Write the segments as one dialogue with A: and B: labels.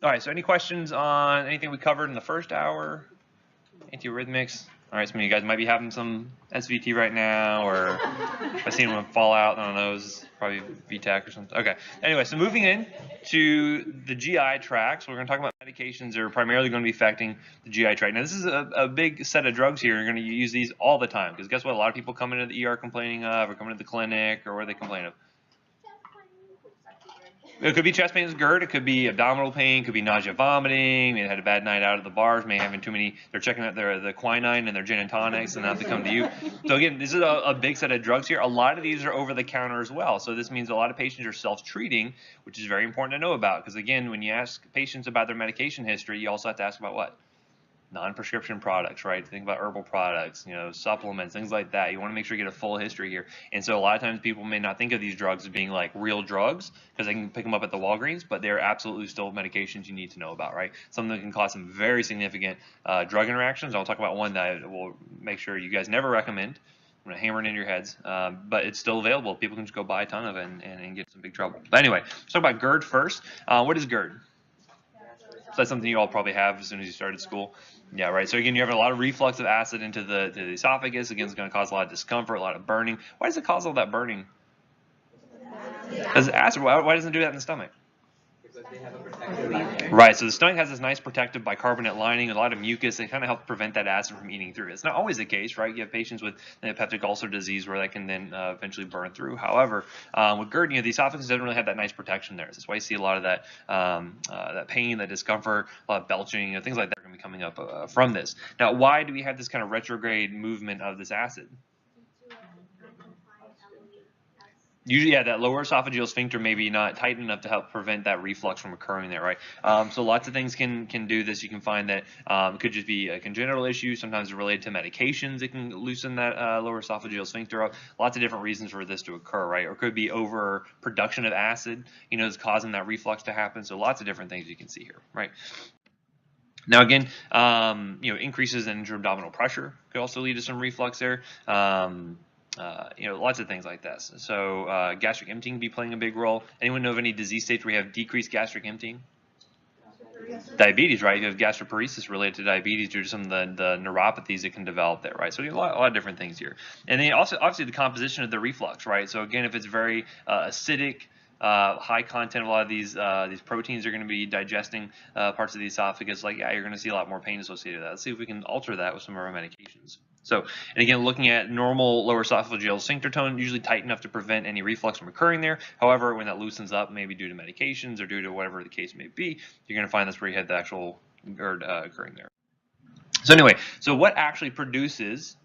A: All right, so any questions on anything we covered in the first hour? Antiarrhythmics. All right, some of you guys might be having some SVT right now, or I've seen them fall out. I don't know, it's probably VTAC or something. Okay. Anyway, so moving in to the GI tract, so we're going to talk about medications that are primarily going to be affecting the GI tract. Now, this is a big set of drugs here. You're going to use these all the time, because guess what? A lot of people come into the ER complaining of, or coming to the clinic, or what do they complain of? It could be chest pain, GERD. It could be abdominal pain. It could be nausea, vomiting. They had a bad night out at the bars. Maybe having too many. They're checking out the quinine and their gin and tonics, and now they come to you. So again, this is a big set of drugs here. A lot of these are over the counter as well. So this means a lot of patients are self-treating, which is very important to know about. Because again, when you ask patients about their medication history, you also have to ask about what? Non-prescription products, right? Think about herbal products, supplements, things like that. You want to make sure you get a full history here. And so a lot of times people may not think of these drugs as being like real drugs because they can pick them up at the Walgreens, but they're absolutely still medications you need to know about, right? Some of them can cause some very significant drug interactions. I'll talk about one that I will make sure you guys never recommend. I'm going to hammer it in your heads, but it's still available. People can just go buy a ton of it and get some big trouble. But anyway, let's talk about GERD first. What is GERD? So that's something you all probably have as soon as you started school. Yeah, right. So again, you have a lot of reflux of acid into the esophagus. Again, it's going to cause a lot of discomfort, a lot of burning. Why does it cause all that burning? Because acid. Why doesn't it do that in the stomach? Right, so the stomach has this nice protective bicarbonate lining, a lot of mucus. They kind of help prevent that acid from eating through. It's not always the case, right? You have patients with peptic ulcer disease where that can then eventually burn through. However, with GERD, the esophagus doesn't really have that nice protection there. That's why you see a lot of that that pain, that discomfort, a lot of belching, things like that are going to be coming up from this. Now, why do we have this kind of retrograde movement of this acid? Usually, yeah, that lower esophageal sphincter may be not tight enough to help prevent that reflux from occurring there, right? So lots of things can do this. You can find that it could just be a congenital issue. Sometimes it's related to medications. It can loosen that lower esophageal sphincter up. Lots of different reasons for this to occur, right? Or it could be overproduction of acid, is causing that reflux to happen. So lots of different things you can see here, right? Now again, increases in intra-abdominal pressure could also lead to some reflux there. Lots of things like this. So gastric emptying can be playing a big role. Anyone know of any disease states where you have decreased gastric emptying? Diabetes, right? You have gastroparesis related to diabetes due to some of the neuropathies that can develop there, right? So you have a lot of different things here. And then also, obviously, the composition of the reflux, right? So again, if it's very acidic, high content of a lot of these proteins are going to be digesting parts of the esophagus, you're going to see a lot more pain associated with that. Let's see if we can alter that with some of our medications. So, and again, looking at normal lower esophageal sphincter tone, usually tight enough to prevent any reflux from occurring there. However, when that loosens up, maybe due to medications or due to whatever the case may be, you're going to find that's where you had the actual GERD occurring there. So anyway, so what actually produces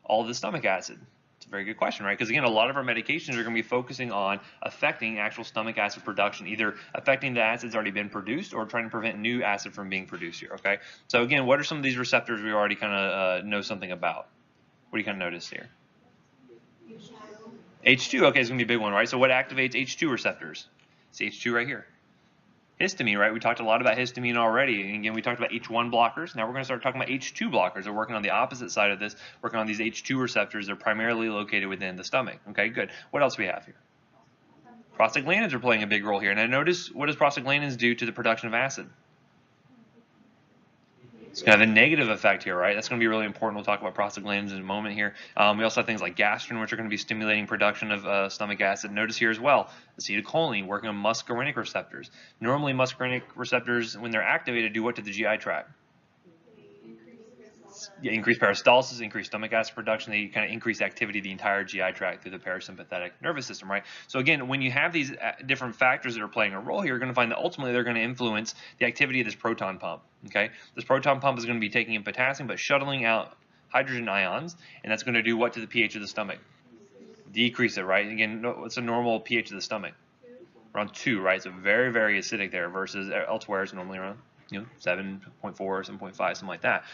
A: all the stomach acid? It's a very good question, right? Because again, a lot of our medications are going to be focusing on affecting actual stomach acid production, either affecting the acids already been produced or trying to prevent new acid from being produced here, okay? So again, what are some of these receptors we already kind of know something about? What do you kind of notice here? H2, okay, it's going to be a big one, right? So what activates H2 receptors? It's H2 right here. Histamine, right? We talked a lot about histamine already. And again, we talked about H1 blockers. Now we're going to start talking about H2 blockers. They're working on the opposite side of this, working on these H2 receptors. They're primarily located within the stomach. Okay, good. What else do we have here? Prostaglandins are playing a big role here. Now notice, what does prostaglandins do to the production of acid? It's going to have a negative effect here, right? That's going to be really important. We'll talk about prostaglandins in a moment here. We also have things like gastrin, which are going to be stimulating production of stomach acid. Notice here as well, acetylcholine working on muscarinic receptors. Normally, muscarinic receptors, when they're activated, do what to the GI tract? Increase peristalsis, increase stomach acid production. They kind of increase activity of the entire GI tract through the parasympathetic nervous system, right? So again, when you have these different factors that are playing a role here, you're going to find that ultimately they're going to influence the activity of this proton pump, okay? This proton pump is going to be taking in potassium but shuttling out hydrogen ions, and that's going to do what to the pH of the stomach? Decrease it, right? Again, what's a normal pH of the stomach? Around 2, right? So very, very acidic there versus elsewhere it's normally around 7.4, 7.5, something like that.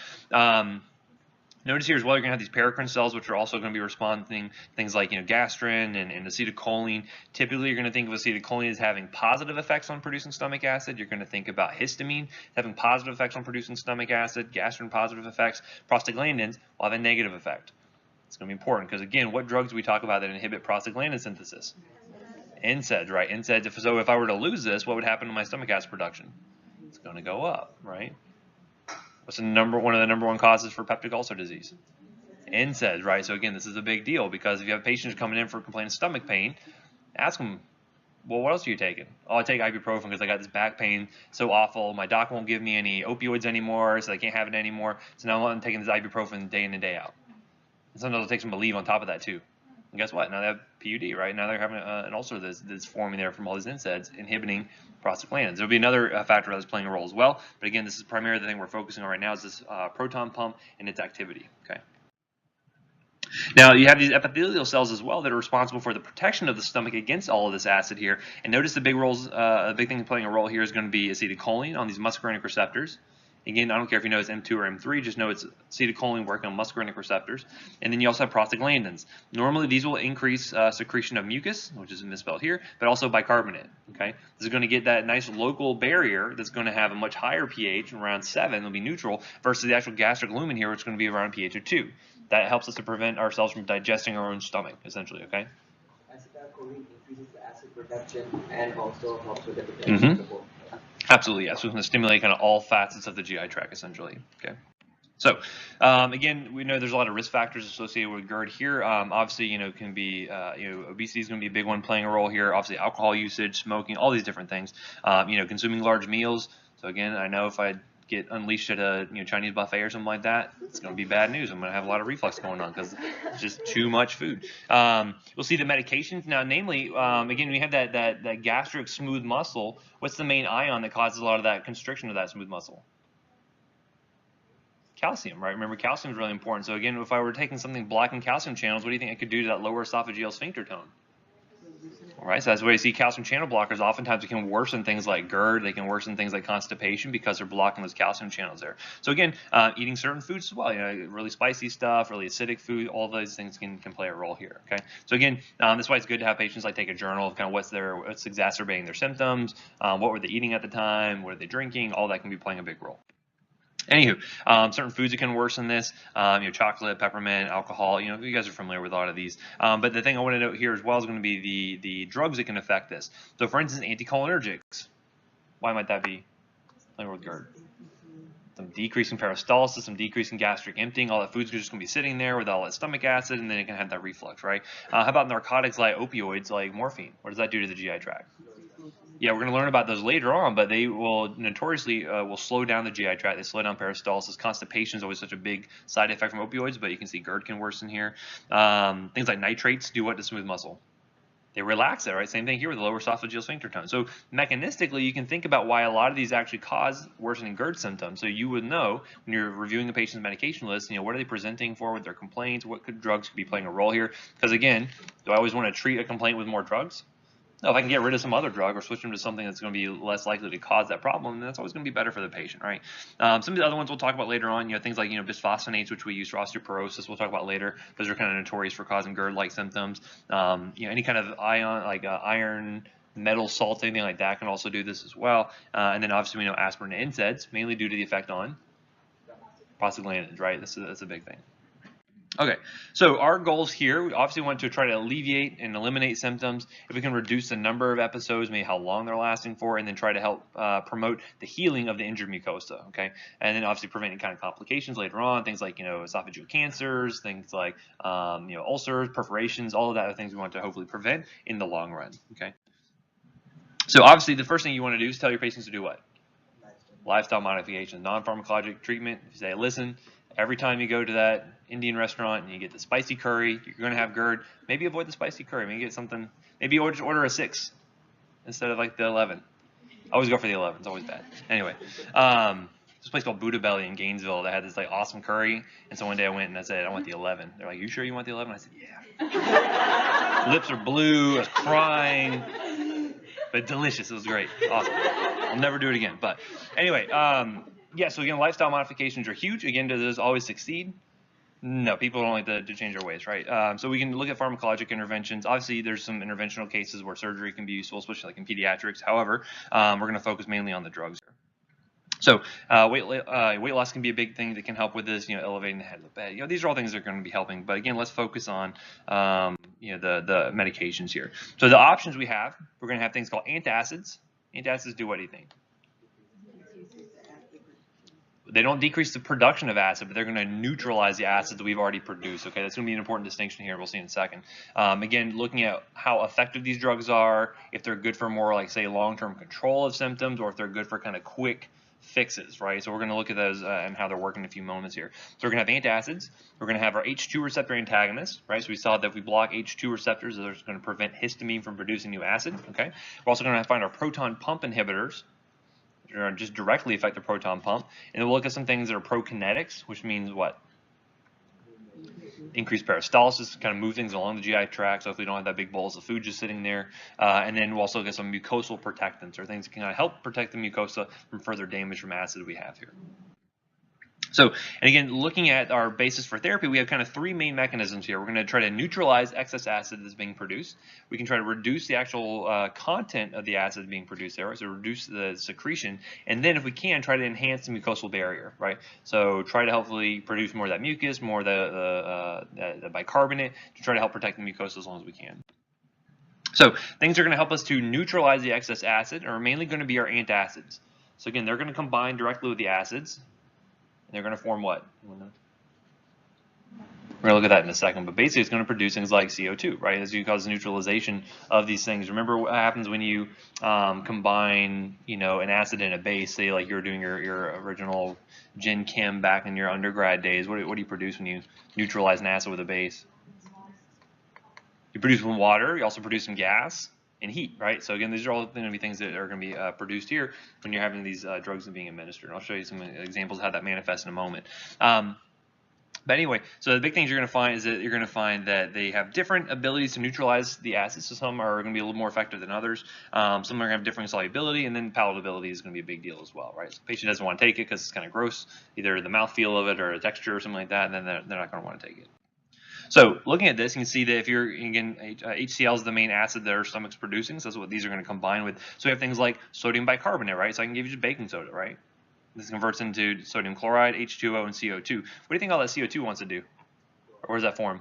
A: Notice here as well, you're going to have these paracrine cells, which are also going to be responding things like gastrin and acetylcholine. Typically, you're going to think of acetylcholine as having positive effects on producing stomach acid. You're going to think about histamine having positive effects on producing stomach acid, gastrin positive effects. Prostaglandins will have a negative effect. It's going to be important because, again, what drugs do we talk about that inhibit prostaglandin synthesis? NSAIDs, right? NSAIDs. So if I were to lose this, what would happen to my stomach acid production? It's going to go up, right? What's one of the number one causes for peptic ulcer disease? NSAIDs, right? So again, this is a big deal because if you have patients coming in for a complaint of stomach pain, ask them, well, what else are you taking? Oh, I take ibuprofen because I got this back pain so awful. My doc won't give me any opioids anymore, so I can't have it anymore. So now I'm taking this ibuprofen day in and day out. And sometimes it takes them to leave on top of that too. And guess what? Now they have PUD, right? Now they're having an ulcer that's forming there from all these NSAIDs inhibiting prostaglandins. There'll be another factor that's playing a role as well. But again, this is primarily the thing we're focusing on right now is this proton pump and its activity. Okay. Now, you have these epithelial cells as well that are responsible for the protection of the stomach against all of this acid here. And notice the big thing playing a role here is going to be acetylcholine on these muscarinic receptors. Again, I don't care if you know it's M2 or M3, just know it's acetylcholine working on muscarinic receptors. And then you also have prostaglandins. Normally, these will increase secretion of mucus, which is misspelled here, but also bicarbonate. Okay, this is going to get that nice local barrier that's going to have a much higher pH, around 7, it'll be neutral, versus the actual gastric lumen here, which is going to be around a pH of 2. That helps us to prevent ourselves from digesting our own stomach, essentially. Okay.
B: Acetylcholine increases the acid production and also helps with the digestion support.
A: Absolutely, yes. So it's going to stimulate kind of all facets of the GI tract, essentially. Okay. So, again, we know there's a lot of risk factors associated with GERD here. Obviously, can be, obesity is going to be a big one playing a role here. Obviously, alcohol usage, smoking, all these different things. Consuming large meals. So again, I know if I get unleashed at a Chinese buffet or something like that, it's going to be bad news. I'm going to have a lot of reflux going on because it's just too much food. We'll see the medications now. Namely, again, we have that gastric smooth muscle. What's the main ion that causes a lot of that constriction of that smooth muscle? Calcium, right? Remember, calcium is really important. So again, if I were taking something blocking calcium channels, what do you think I could do to that lower esophageal sphincter tone? All right, so that's why you see calcium channel blockers. Oftentimes, it can worsen things like GERD. They can worsen things like constipation because they're blocking those calcium channels there. So again, eating certain foods as well. Really spicy stuff, really acidic food. All those things can play a role here. Okay. So again, that's why it's good to have patients like take a journal of kind of what's exacerbating their symptoms, what were they eating at the time, what are they drinking. All that can be playing a big role. Anywho, certain foods that can worsen this, chocolate, peppermint, alcohol, you guys are familiar with a lot of these. But the thing I want to note here as well is going to be the drugs that can affect this. So for instance, anticholinergics. Why might that be? Playing with GERD. Some decrease in peristalsis, some decrease in gastric emptying. All that food's just going to be sitting there with all that stomach acid, and then it can have that reflux, right? How about narcotics like opioids, like morphine? What does that do to the GI tract? Yeah, we're going to learn about those later on, but they will notoriously will slow down the GI tract. They slow down peristalsis. Constipation is always such a big side effect from opioids, but you can see GERD can worsen here. Things like nitrates do what to smooth muscle? They relax it, right? Same thing here with the lower esophageal sphincter tone. So mechanistically, you can think about why a lot of these actually cause worsening GERD symptoms. So you would know when you're reviewing a patient's medication list, what are they presenting for with their complaints? What drugs could be playing a role here? Because again, do I always want to treat a complaint with more drugs? No, if I can get rid of some other drug or switch them to something that's going to be less likely to cause that problem, then that's always going to be better for the patient, right? Some of the other ones we'll talk about later on, things like, bisphosphonates, which we use for osteoporosis, we'll talk about later. Those are kind of notorious for causing GERD-like symptoms. Any kind of ion, like iron, metal salts, anything like that can also do this as well. And then obviously we know aspirin and NSAIDs, mainly due to the effect on prostaglandins, right? That's a big thing. Okay, so our goals here, we obviously want to try to alleviate and eliminate symptoms. If we can reduce the number of episodes, maybe how long they're lasting for, and then try to help promote the healing of the injured mucosa, okay? And then obviously prevent any kind of complications later on, things like, esophageal cancers, things like, ulcers, perforations, all of that are things we want to hopefully prevent in the long run, okay? So obviously the first thing you want to do is tell your patients to do what? Lifestyle modification, non-pharmacologic treatment. If you say, listen, every time you go to that Indian restaurant and you get the spicy curry, you're going to have GERD. Maybe avoid the spicy curry. Maybe get something. Maybe just order a 6 instead of like the 11. I always go for the 11. It's always bad. Anyway, this place called Buddha Belly in Gainesville that had this like awesome curry. And so one day I went and I said, I want the 11. They're like, you sure you want the 11? I said, yeah. Lips are blue. I was crying. But delicious. It was great. Awesome. I'll never do it again. But anyway, yeah, so again, lifestyle modifications are huge. Again, do those always succeed? No, people don't like to change their ways, right? So we can look at pharmacologic interventions. Obviously, there's some interventional cases where surgery can be useful, especially like in pediatrics. However, we're going to focus mainly on the drugs here. So weight loss can be a big thing that can help with this, elevating the head of the bed. These are all things that are going to be helping. But again, let's focus on, the medications here. So the options we have, we're going to have things called antacids. Antacids do what do you think? They don't decrease the production of acid, but they're going to neutralize the acid that we've already produced. Okay, that's going to be an important distinction here. We'll see in a second. Again, looking at how effective these drugs are, if they're good for more, like, say, long-term control of symptoms, or if they're good for kind of quick fixes, right? So we're going to look at those and how they're working in a few moments here. So we're going to have antacids. We're going to have our H2 receptor antagonists, right? So we saw that if we block H2 receptors, they're going to prevent histamine from producing new acid, okay? We're also going to find our proton pump inhibitors, or just directly affect the proton pump. And then we'll look at some things that are prokinetics, which means what? Increased peristalsis, kind of move things along the GI tract, so if we don't have that big bolus of food just sitting there. And then we'll also get some mucosal protectants, or things that can help protect the mucosa from further damage from acid we have here. So, and again, looking at our basis for therapy, we have kind of three main mechanisms here. We're going to try to neutralize excess acid that's being produced. We can try to reduce the actual content of the acid being produced there, right? So reduce the secretion. And then if we can, try to enhance the mucosal barrier, right? So try to hopefully produce more of that mucus, more of the bicarbonate, to try to help protect the mucosa as long as we can. So things are going to help us to neutralize the excess acid are mainly going to be our antacids. So again, they're going to combine directly with the acids. They're going to form what? We're going to look at that in a second, but basically it's going to produce things like CO2, right? As you cause neutralization of these things. Remember what happens when you combine, an acid and a base, say like you're doing your original Gen Chem back in your undergrad days. What do you produce when you neutralize an acid with a base? You produce some water, you also produce some gas and heat, right? So again, these are all going to be things that are going to be produced here when you're having these drugs being administered. And I'll show you some examples of how that manifests in a moment. But anyway, so the big things you're going to find is that you're going to find that they have different abilities to neutralize the acids. So some are going to be a little more effective than others. Some are going to have different solubility, and then palatability is going to be a big deal as well, right? So the patient doesn't want to take it because it's kind of gross, either the mouthfeel of it or a texture or something like that, and then they're not going to want to take it. So looking at this, you can see that if you're, again, HCl is the main acid that our stomach's producing, so that's what these are going to combine with. So we have things like sodium bicarbonate, right? So I can give you just baking soda, right? This converts into sodium chloride, H2O, and CO2. What do you think all that CO2 wants to do? Or where does that form?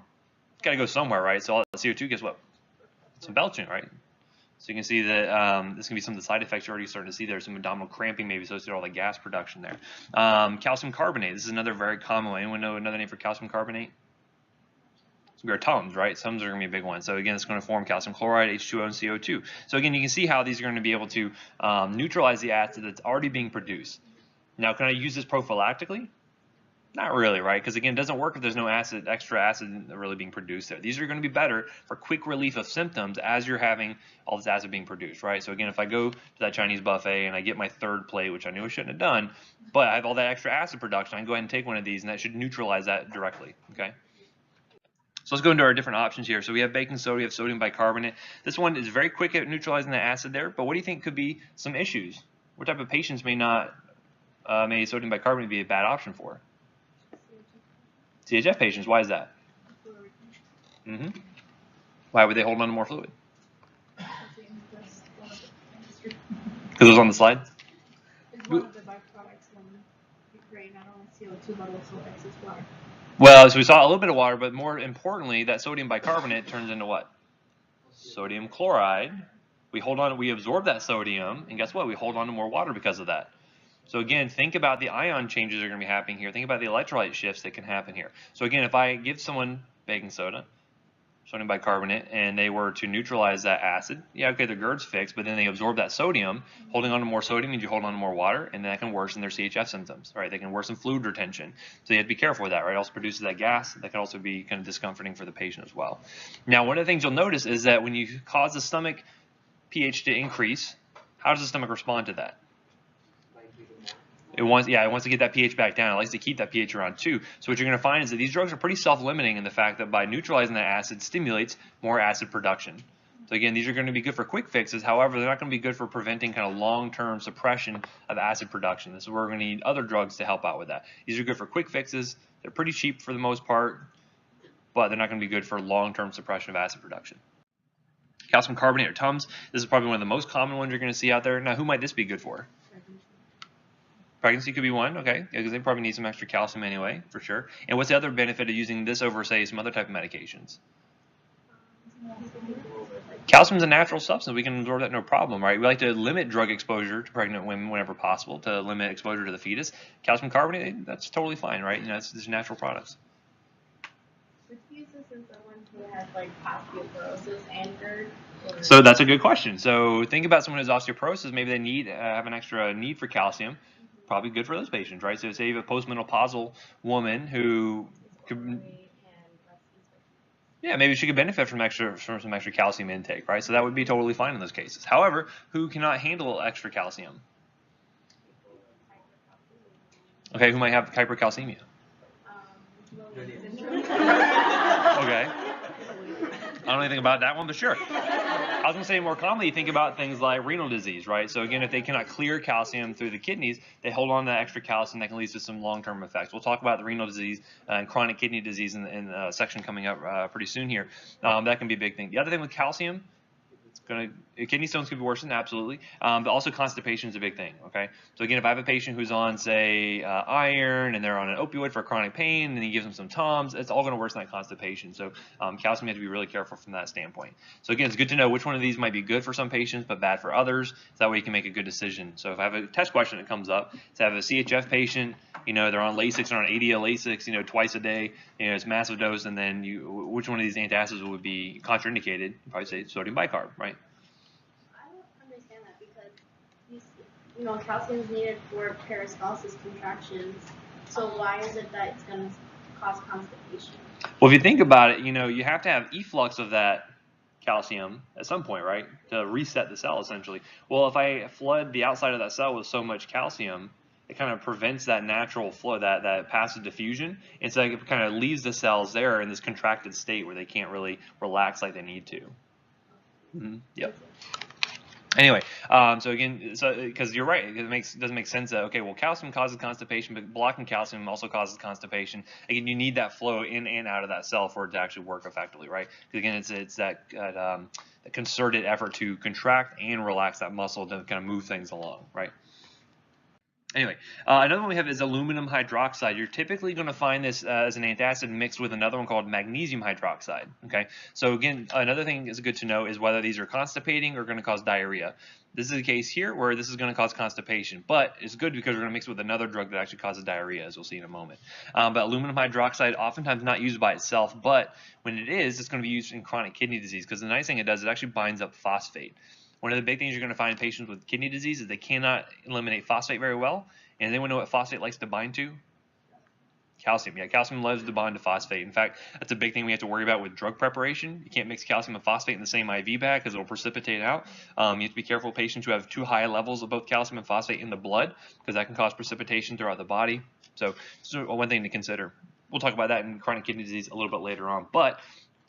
A: It's got to go somewhere, right? So all that CO2, guess what? Some belching, right? So you can see that this can be some of the side effects you're already starting to see there. Some abdominal cramping maybe associated with all the gas production there. Calcium carbonate. This is another very common one. Anyone know another name for calcium carbonate? Our Tums, right? Tums are going to be a big one. So again, it's going to form calcium chloride, H2O, and CO2. So again, you can see how these are going to be able to neutralize the acid that's already being produced. Now, can I use this prophylactically? Not really, right? Because again, it doesn't work if there's no extra acid really being produced there. These are going to be better for quick relief of symptoms as you're having all this acid being produced, right? So again, if I go to that Chinese buffet and I get my third plate, which I knew I shouldn't have done, but I have all that extra acid production, I can go ahead and take one of these, and that should neutralize that directly, okay? So let's go into our different options here. So we have baking soda, we have sodium bicarbonate. This one is very quick at neutralizing the acid there, but what do you think could be some issues? What type of patients may sodium bicarbonate be a bad option for? CHF patients. Why is that? Why would they hold on to more fluid? Because it was on the slide?
C: It's one of the byproducts when you create not only CO2 but also excess water.
A: Well, so we saw a little bit of water, but more importantly, that sodium bicarbonate turns into what? Sodium chloride. We absorb that sodium, and guess what? We hold on to more water because of that. So again, think about the ion changes that are going to be happening here. Think about the electrolyte shifts that can happen here. So again, if I give someone baking soda, sodium bicarbonate, and they were to neutralize that acid, yeah, okay, their GERD's fixed, but then they absorb that sodium. Holding on to more sodium means you hold on to more water, and that can worsen their CHF symptoms, right? They can worsen fluid retention. So you have to be careful with that, right? It also produces that gas. That can also be kind of discomforting for the patient as well. Now, one of the things you'll notice is that when you cause the stomach pH to increase, how does the stomach respond to that? It wants to get that pH back down. It likes to keep that pH around 2. So what you're going to find is that these drugs are pretty self-limiting in the fact that by neutralizing that acid stimulates more acid production. So again, these are going to be good for quick fixes. However, they're not going to be good for preventing kind of long-term suppression of acid production. This is where we're going to need other drugs to help out with that. These are good for quick fixes. They're pretty cheap for the most part, but they're not going to be good for long-term suppression of acid production. Calcium carbonate or Tums. This is probably one of the most common ones you're going to see out there. Now, who might this be good for? Pregnancy could be one, okay, because they probably need some extra calcium anyway, for sure. And what's the other benefit of using this over, say, some other type of medications? Calcium is a natural substance. We can absorb that no problem, right? We like to limit drug exposure to pregnant women whenever possible to limit exposure to the fetus. Calcium carbonate, that's totally fine, right? It's natural products.
C: Would you use this in someone who has like osteoporosis and GERD?
A: So that's a good question. So think about someone who has osteoporosis. Maybe they have an extra need for calcium. Probably good for those patients, right? So say you have a postmenopausal woman who could, yeah, maybe she could benefit from some extra calcium intake, right? So that would be totally fine in those cases. However, who cannot handle extra calcium? Okay, who might have hypercalcemia? Okay. I don't know anything about that one, but sure. I was going to say more commonly, you think about things like renal disease, right? So again, if they cannot clear calcium through the kidneys, they hold on to that extra calcium that can lead to some long-term effects. We'll talk about the renal disease and chronic kidney disease in a section coming up pretty soon here. That can be a big thing. The other thing with calcium, kidney stones could be worsened, absolutely, but also constipation is a big thing, okay? So again, if I have a patient who's on, say, iron, and they're on an opioid for chronic pain, and he gives them some Tums, it's all going to worsen that constipation. So calcium, you have to be really careful from that standpoint. So again, it's good to know which one of these might be good for some patients, but bad for others, so that way you can make a good decision. So if I have a test question that comes up, so I have a CHF patient, they're on Lasix, they're on ADL Lasix, twice a day, it's massive dose, and then which one of these antacids would be contraindicated? You'd probably say sodium bicarb, right?
C: Calcium is needed for peristalsis contractions. So why is it that it's going to cause constipation?
A: Well, if you think about it, you have to have efflux of that calcium at some point, right, to reset the cell essentially. Well, if I flood the outside of that cell with so much calcium, it kind of prevents that natural flow, that passive diffusion, and so it kind of leaves the cells there in this contracted state where they can't really relax like they need to. Yep. Anyway, so again, because you're right, it doesn't make sense that, okay, well, calcium causes constipation, but blocking calcium also causes constipation. Again, you need that flow in and out of that cell for it to actually work effectively, right? Because again, it's that concerted effort to contract and relax that muscle to kind of move things along, right? Anyway, another one we have is aluminum hydroxide. You're typically going to find this as an antacid mixed with another one called magnesium hydroxide. Okay, so again, another thing is good to know is whether these are constipating or going to cause diarrhea. This is the case here where this is going to cause constipation, but it's good because we're going to mix it with another drug that actually causes diarrhea, as we'll see in a moment. But aluminum hydroxide, oftentimes not used by itself, but when it is, it's going to be used in chronic kidney disease because the nice thing it does, it actually binds up phosphate. One of the big things you're going to find in patients with kidney disease is they cannot eliminate phosphate very well. And anyone know what phosphate likes to bind to? Calcium. Yeah, calcium loves to bind to phosphate. In fact, that's a big thing we have to worry about with drug preparation. You can't mix calcium and phosphate in the same IV bag because it will precipitate out. You have to be careful with patients who have too high levels of both calcium and phosphate in the blood because that can cause precipitation throughout the body. So one thing to consider. We'll talk about that in chronic kidney disease a little bit later on. But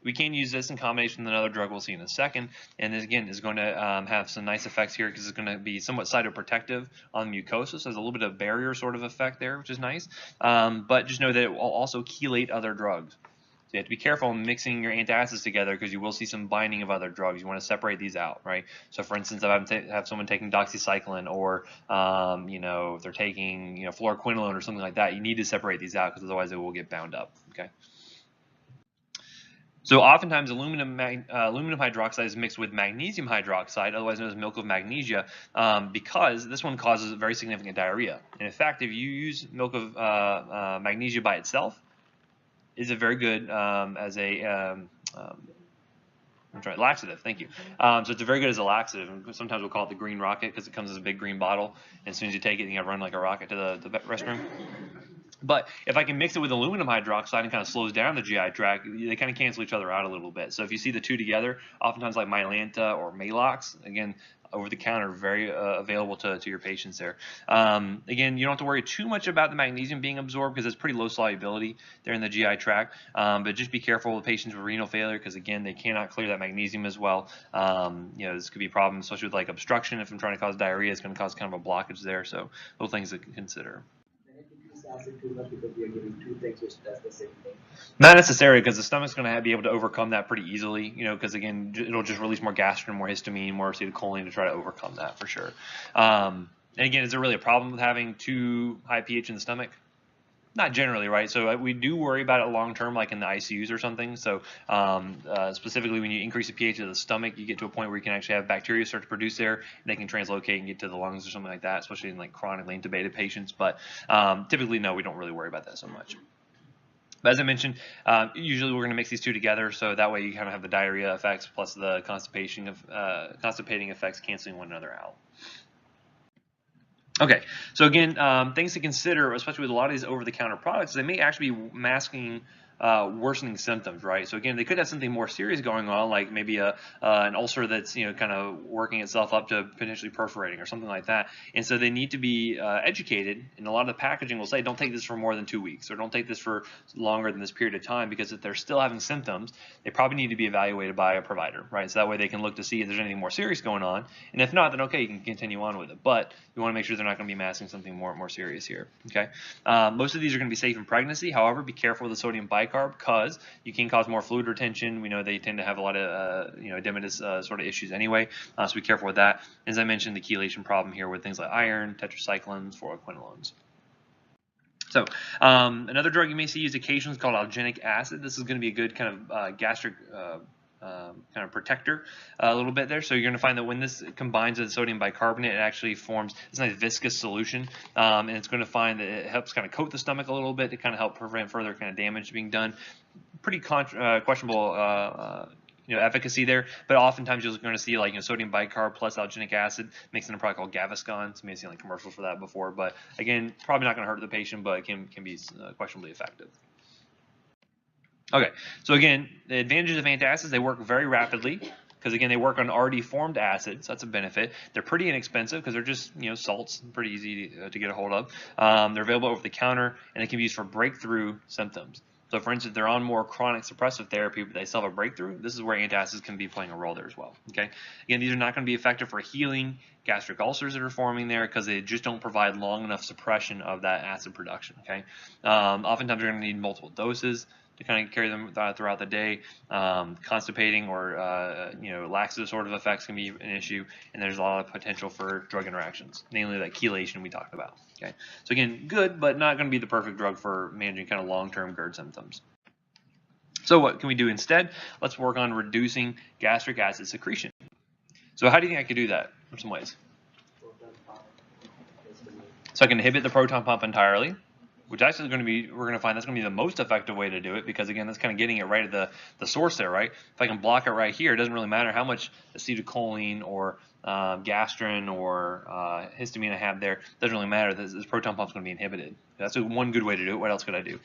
A: we can use this in combination with another drug we'll see in a second, and this again is going to have some nice effects here because it's going to be somewhat cytoprotective on the mucosa, so there's a little bit of barrier sort of effect there, which is nice. But just know that it will also chelate other drugs. So you have to be careful in mixing your antacids together because you will see some binding of other drugs. You want to separate these out, right? So for instance, if I have someone taking doxycycline or if they're taking fluoroquinolone or something like that, you need to separate these out because otherwise it will get bound up. Okay. So oftentimes aluminum hydroxide is mixed with magnesium hydroxide, otherwise known as milk of magnesia, because this one causes very significant diarrhea. And in fact, if you use milk of magnesia by itself, is it very good as a laxative. Thank you. So it's very good as a laxative. And sometimes we'll call it the green rocket because it comes as a big green bottle. And as soon as you take it, you run like a rocket to the restroom. But if I can mix it with aluminum hydroxide and kind of slows down the GI tract, they kind of cancel each other out a little bit. So if you see the two together, oftentimes like Mylanta or Malox, again, over the counter, very available to your patients there. Again, you don't have to worry too much about the magnesium being absorbed because it's pretty low solubility there in the GI tract. But just be careful with patients with renal failure because, again, they cannot clear that magnesium as well. This could be a problem, especially with like obstruction. If I'm trying to cause diarrhea, it's going to cause kind of a blockage there. So those things to consider.
B: Acid too much because we are giving two things which does the same thing?
A: Not necessarily, because the stomach's going to be able to overcome that pretty easily, because again, it'll just release more gastrin, more histamine, more acetylcholine to try to overcome that for sure. And again, is there really a problem with having too high pH in the stomach? Not generally, right? So we do worry about it long term, like in the ICUs or something. So specifically, when you increase the pH of the stomach, you get to a point where you can actually have bacteria start to produce there, and they can translocate and get to the lungs or something like that, especially in like chronically intubated patients. But typically, no, we don't really worry about that so much. But as I mentioned, usually we're going to mix these two together, so that way you kind of have the diarrhea effects plus the constipating effects canceling one another out. Okay, so again, things to consider, especially with a lot of these over-the-counter products, they may actually be masking worsening symptoms, right? So again, they could have something more serious going on, like maybe an ulcer that's kind of working itself up to potentially perforating or something like that. And so they need to be educated. And a lot of the packaging will say, don't take this for more than 2 weeks, or don't take this for longer than this period of time, because if they're still having symptoms, they probably need to be evaluated by a provider, right? So that way they can look to see if there's anything more serious going on. And if not, then okay, you can continue on with it. But you want to make sure they're not going to be masking something more serious here. Okay. Most of these are going to be safe in pregnancy. However, be careful with the sodium bicarb, because you can cause more fluid retention. We know they tend to have a lot of edematous sort of issues anyway, so be careful with that. As I mentioned, the chelation problem here with things like iron, tetracyclines, fluoroquinolones. So another drug you may see used occasionally is called Alginic Acid. This is going to be a good kind of gastric kind of protector a little bit there. So you're going to find that when this combines with sodium bicarbonate, it actually forms this nice viscous solution, and it's going to find that it helps kind of coat the stomach a little bit to kind of help prevent further kind of damage being done. Pretty questionable efficacy there, but oftentimes you're going to see like sodium bicarb plus alginic acid mixed in a product called Gaviscon. So you may have seen like commercials for that before, but again, probably not going to hurt the patient, but it can be questionably effective. Okay, so again, the advantages of antacids, they work very rapidly, because again, they work on already formed acids. That's a benefit. They're pretty inexpensive because they're just salts, pretty easy to get a hold of. They're available over the counter, and they can be used for breakthrough symptoms. So for instance, they're on more chronic suppressive therapy, but they still have a breakthrough. This is where antacids can be playing a role there as well. Okay, again, these are not going to be effective for healing gastric ulcers that are forming there, because they just don't provide long enough suppression of that acid production. Okay, oftentimes you're going to need multiple doses to kind of carry them throughout the day. Constipating or laxative sort of effects can be an issue, and there's a lot of potential for drug interactions, namely that chelation we talked about. Okay, so again, good, but not going to be the perfect drug for managing kind of long-term GERD symptoms. So what can we do instead? Let's work on reducing gastric acid secretion. So how do you think I could do that? In some ways. So I can inhibit the proton pump entirely, which actually is going to be, we're going to find that's going to be the most effective way to do it, because again, that's kind of getting it right at the source there, right? If I can block it right here, it doesn't really matter how much acetylcholine or gastrin or histamine I have there. It doesn't really matter. This proton pump is going to be inhibited. That's one good way to do it. What else could I do?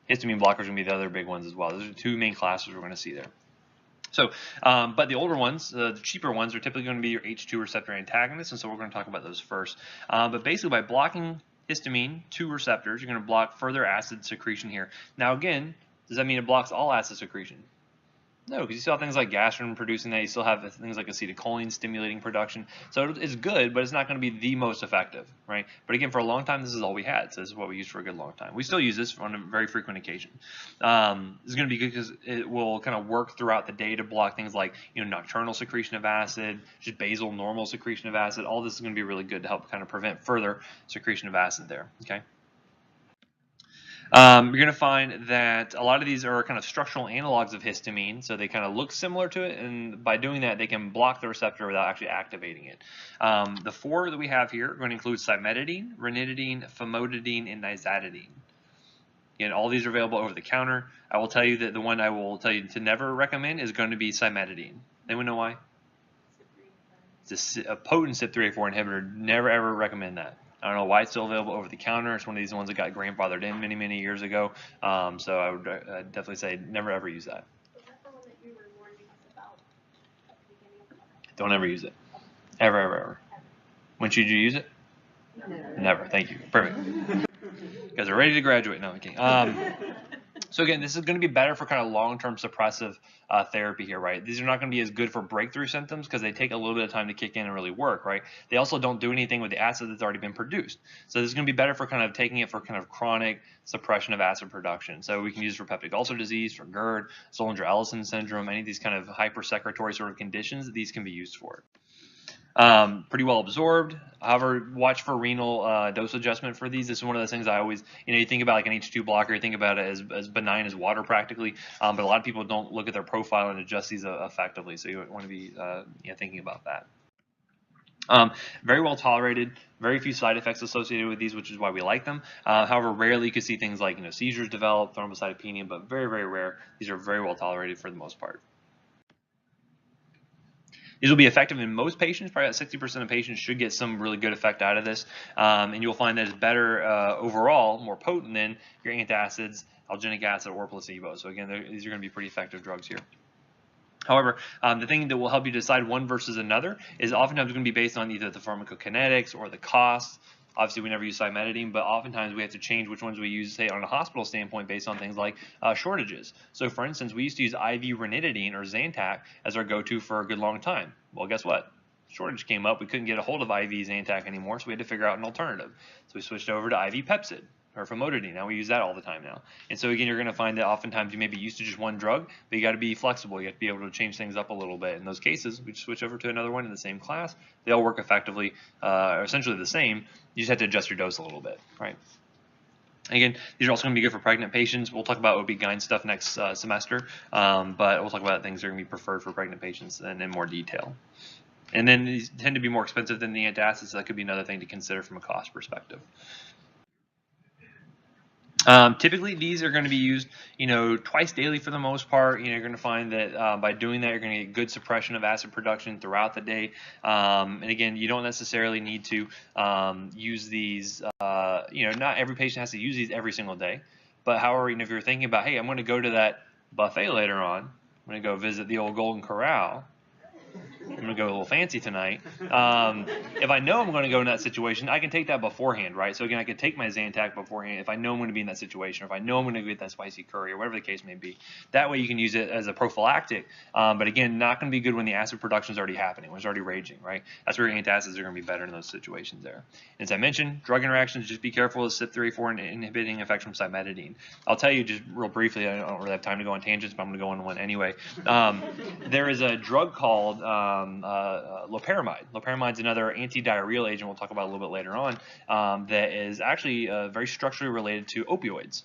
A: Histamine blockers are going to be the other big ones as well. Those are the two main classes we're going to see there. So, but the older ones, the cheaper ones, are typically going to be your H2 receptor antagonists, and so we're going to talk about those first. But basically, by blocking histamine 2 receptors, you're going to block further acid secretion here. Now again, does that mean it blocks all acid secretion? No, because you still have things like gastrin producing that. You still have things like acetylcholine stimulating production. So it's good, but it's not going to be the most effective, right? But again, for a long time, this is all we had. So this is what we used for a good long time. We still use this on a very frequent occasion. This is going to be good because it will kind of work throughout the day to block things like nocturnal secretion of acid, just basal normal secretion of acid. All this is going to be really good to help kind of prevent further secretion of acid there. Okay. You're going to find that a lot of these are kind of structural analogs of histamine, so they kind of look similar to it, and by doing that, they can block the receptor without actually activating it. The 4 that we have here are going to include cimetidine, ranitidine, famotidine, and nizatidine. Again, all these are available over the counter. I will tell you that the one I will tell you to never recommend is going to be cimetidine. Anyone know why? It's a potent CYP3A4 inhibitor. Never ever recommend that. I don't know why it's still available over the counter. It's one of these ones that got grandfathered in many years ago. So I would definitely say never ever use that.
C: Was that the one that you were warning us about at the beginning?
A: Don't ever use it. Ever. When should you use it? Never. Thank you. Perfect. You guys are ready to graduate. No, I'm kidding. So again, this is going to be better for kind of long-term suppressive therapy here, right? These are not going to be as good for breakthrough symptoms because they take a little bit of time to kick in and really work, right? They also don't do anything with the acid that's already been produced. So this is going to be better for kind of taking it for kind of chronic suppression of acid production. So we can use it for peptic ulcer disease, for GERD, Zollinger-Ellison syndrome, any of these kind of hypersecretory sort of conditions, these can be used for it. Pretty well absorbed. However, watch for renal dose adjustment for these. This is one of those things I always, you think about like an H2 blocker, you think about it as benign as water practically, but a lot of people don't look at their profile and adjust these effectively, so you want to be thinking about that. Very well tolerated, very few side effects associated with these, which is why we like them. However, rarely you could see things like seizures develop, thrombocytopenia, but very, very rare. These are very well tolerated for the most part. These will be effective in most patients. Probably about 60% of patients should get some really good effect out of this. And you'll find that it's better overall, more potent than your antacids, alginic acid, or placebo. So again, these are going to be pretty effective drugs here. However, the thing that will help you decide one versus another is oftentimes going to be based on either the pharmacokinetics or the cost. Obviously, we never use cimetidine, but oftentimes we have to change which ones we use, say, on a hospital standpoint based on things like shortages. So, for instance, we used to use IV ranitidine or Zantac as our go-to for a good long time. Well, guess what? Shortage came up. We couldn't get a hold of IV Zantac anymore, so we had to figure out an alternative. So we switched over to IV Pepcid or famotidine. Now we use that all the time now. And so again, you're going to find that oftentimes you may be used to just one drug, but you got to be flexible. You have to be able to change things up a little bit. In those cases, we just switch over to another one in the same class. They all work effectively, are essentially the same. You just have to adjust your dose a little bit, right? Again, these are also going to be good for pregnant patients. We'll talk about OB-GYN stuff next semester, but we'll talk about things that are going to be preferred for pregnant patients and in more detail. And then these tend to be more expensive than the antacids, so that could be another thing to consider from a cost perspective. Typically, these are going to be used, twice daily for the most part. You're going to find that by doing that, you're going to get good suppression of acid production throughout the day. And again, you don't necessarily need to use these. Not every patient has to use these every single day. But however, if you're thinking about, hey, I'm going to go to that buffet later on, I'm going to go visit the old Golden Corral. I'm going to go a little fancy tonight. If I know I'm going to go in that situation, I can take that beforehand, right? So again, I can take my Zantac beforehand if I know I'm going to be in that situation, or if I know I'm going to get that spicy curry, or whatever the case may be. That way you can use it as a prophylactic, but again, not going to be good when the acid production is already happening, when it's already raging, right? That's where your antacids are going to be better in those situations there. And as I mentioned, drug interactions, just be careful with CYP3A4 inhibiting effects from cimetidine. I'll tell you just real briefly, I don't really have time to go on tangents, but I'm going to go on one anyway. There is a drug called loperamide. Loperamide is another anti-diarrheal agent we'll talk about a little bit later on that is actually very structurally related to opioids.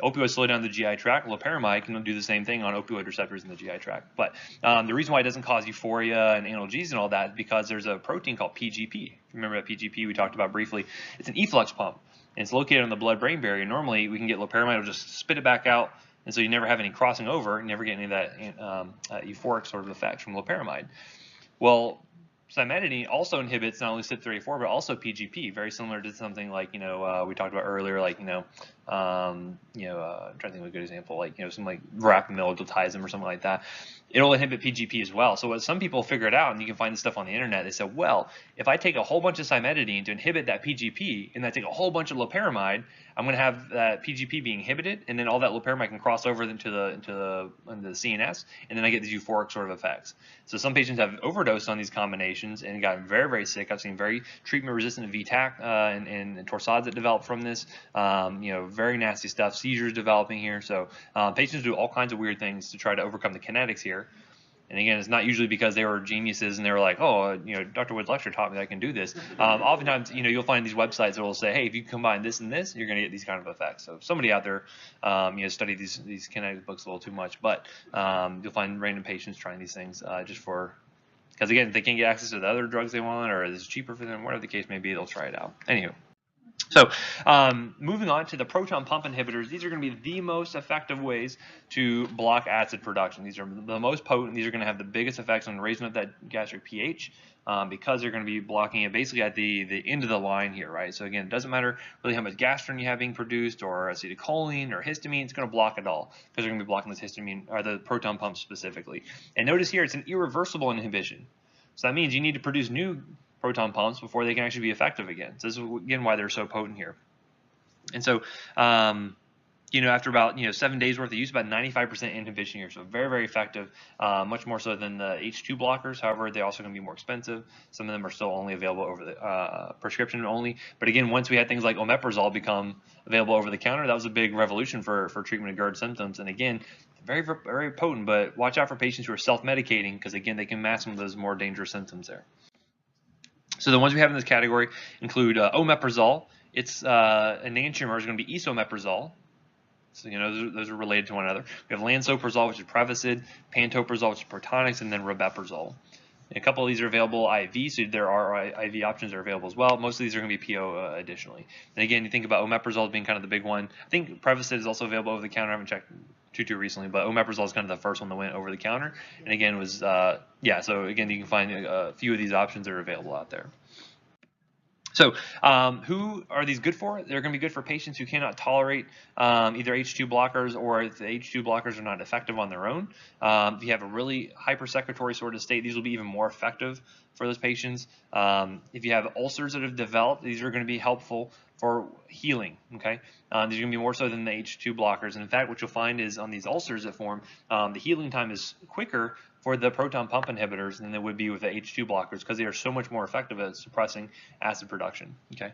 A: Opioids slow down the GI tract. Loperamide can do the same thing on opioid receptors in the GI tract. But the reason why it doesn't cause euphoria and analgesia and all that is because there's a protein called PGP. Remember that PGP we talked about briefly? It's an efflux pump, and it's located on the blood-brain barrier. Normally, we can get loperamide, it'll just spit it back out, and so you never have any crossing over, you never get any of that euphoric sort of effect from loperamide. Well, cimetidine also inhibits not only CYP3A4 but also PGP, very similar to something like we talked about earlier, like I'm trying to think of a good example, like something like verapamil, diltiazem, or something like that. It'll inhibit PGP as well. So what some people figured out, and you can find this stuff on the internet, they said, well, if I take a whole bunch of cimetidine to inhibit that PGP, and I take a whole bunch of loperamide, I'm going to have that PGP being inhibited, and then all that loperamide can cross over into the CNS, and then I get these euphoric sort of effects. So some patients have overdosed on these combinations and gotten very, very sick. I've seen very treatment-resistant VTAC and torsades that develop from this. Very nasty stuff. Seizures developing here. So patients do all kinds of weird things to try to overcome the kinetics here. And again, it's not usually because they were geniuses and they were like, oh, Dr. Wood's lecture taught me that I can do this. Oftentimes, you'll find these websites that will say, hey, if you combine this and this, you're going to get these kind of effects. So if somebody out there, study these kinetic books a little too much, but you'll find random patients trying these things because again, if they can't get access to the other drugs they want, or it's cheaper for them, whatever the case may be, they'll try it out. Anywho. So moving on to the proton pump inhibitors, these are going to be the most effective ways to block acid production. These are the most potent. These are going to have the biggest effects on raising up that gastric pH because they're going to be blocking it basically at the end of the line here, right? So again, it doesn't matter really how much gastrin you have being produced or acetylcholine or histamine, it's going to block it all because they're going to be blocking this histamine or the proton pump specifically. And notice here, it's an irreversible inhibition. So that means you need to produce new proton pumps before they can actually be effective again. So this is again why they're so potent here. And so, after about 7 days worth of use, about 95% inhibition here. So very, very effective, much more so than the H2 blockers. However, they're also going to be more expensive. Some of them are still only available over the prescription only. But again, once we had things like Omeprazole become available over the counter, that was a big revolution for treatment of GERD symptoms. And again, very, very potent. But watch out for patients who are self-medicating because again, they can mask some of those more dangerous symptoms there. So the ones we have in this category include omeprazole. Its enantiomer is going to be esomeprazole. So, those are related to one another. We have lansoprazole, which is Prevacid, pantoprazole, which is Protonix, and then rabeprazole. And a couple of these are available IV, so there are IV options that are available as well. Most of these are going to be PO additionally. And again, you think about omeprazole being kind of the big one. I think Prevacid is also available over the counter. I haven't checked too recently, but omeprazole is kind of the first one that went over the counter. And again, was so again, you can find a few of these options that are available out there. So who are these good for? They're going to be good for patients who cannot tolerate either H2 blockers, or if the H2 blockers are not effective on their own. If you have a really hypersecretory sort of state, these will be even more effective for those patients. If you have ulcers that have developed, these are going to be helpful for healing. Okay, these are going to be more so than the H2 blockers. And in fact, what you'll find is on these ulcers that form, the healing time is quicker for the proton pump inhibitors than it would be with the H2 blockers, because they are so much more effective at suppressing acid production. Okay.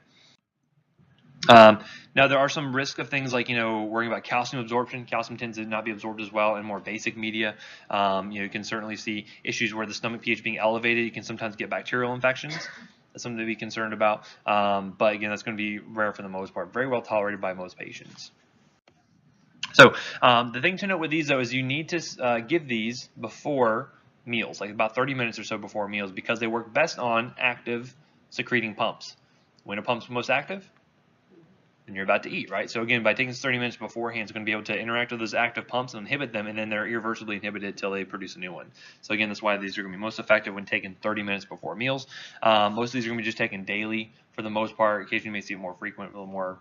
A: Now there are some risks of things like worrying about calcium absorption. Calcium tends to not be absorbed as well in more basic media. You can certainly see issues where the stomach pH being elevated. You can sometimes get bacterial infections. That's something to be concerned about. But again, that's going to be rare for the most part. Very well tolerated by most patients. So the thing to note with these, though, is you need to give these before meals, like about 30 minutes or so before meals, because they work best on active secreting pumps. When a pump's most active, then you're about to eat, right? So again, by taking this 30 minutes beforehand, it's going to be able to interact with those active pumps and inhibit them, and then they're irreversibly inhibited until they produce a new one. So again, that's why these are going to be most effective when taken 30 minutes before meals. Most of these are going to be just taken daily for the most part. Occasionally you may see it more frequent, a little more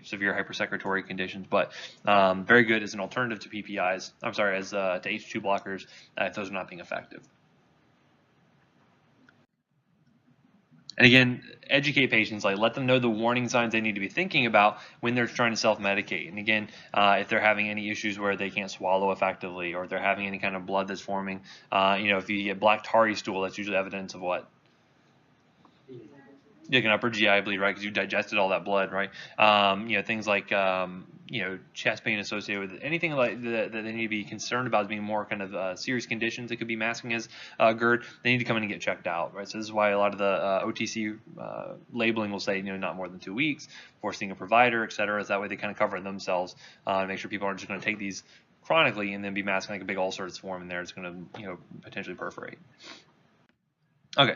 A: severe hypersecretory conditions, but very good as an alternative to PPIs. I'm sorry, as to H2 blockers if those are not being effective. And again, educate patients, like let them know the warning signs they need to be thinking about when they're trying to self-medicate. And again, if they're having any issues where they can't swallow effectively, or if they're having any kind of blood that's forming, if you get black tarry stool, that's usually evidence of what? Like an upper GI bleed, right? Because you digested all that blood, right? Things like chest pain associated with anything like that they need to be concerned about as being more kind of serious conditions that could be masking as GERD. They need to come in and get checked out, right? So this is why a lot of the OTC labeling will say not more than 2 weeks before seeing a provider, et cetera. Is that way they kind of cover it themselves and make sure people aren't just going to take these chronically and then be masking like a big ulcer that's forming there. It's going to potentially perforate. Okay.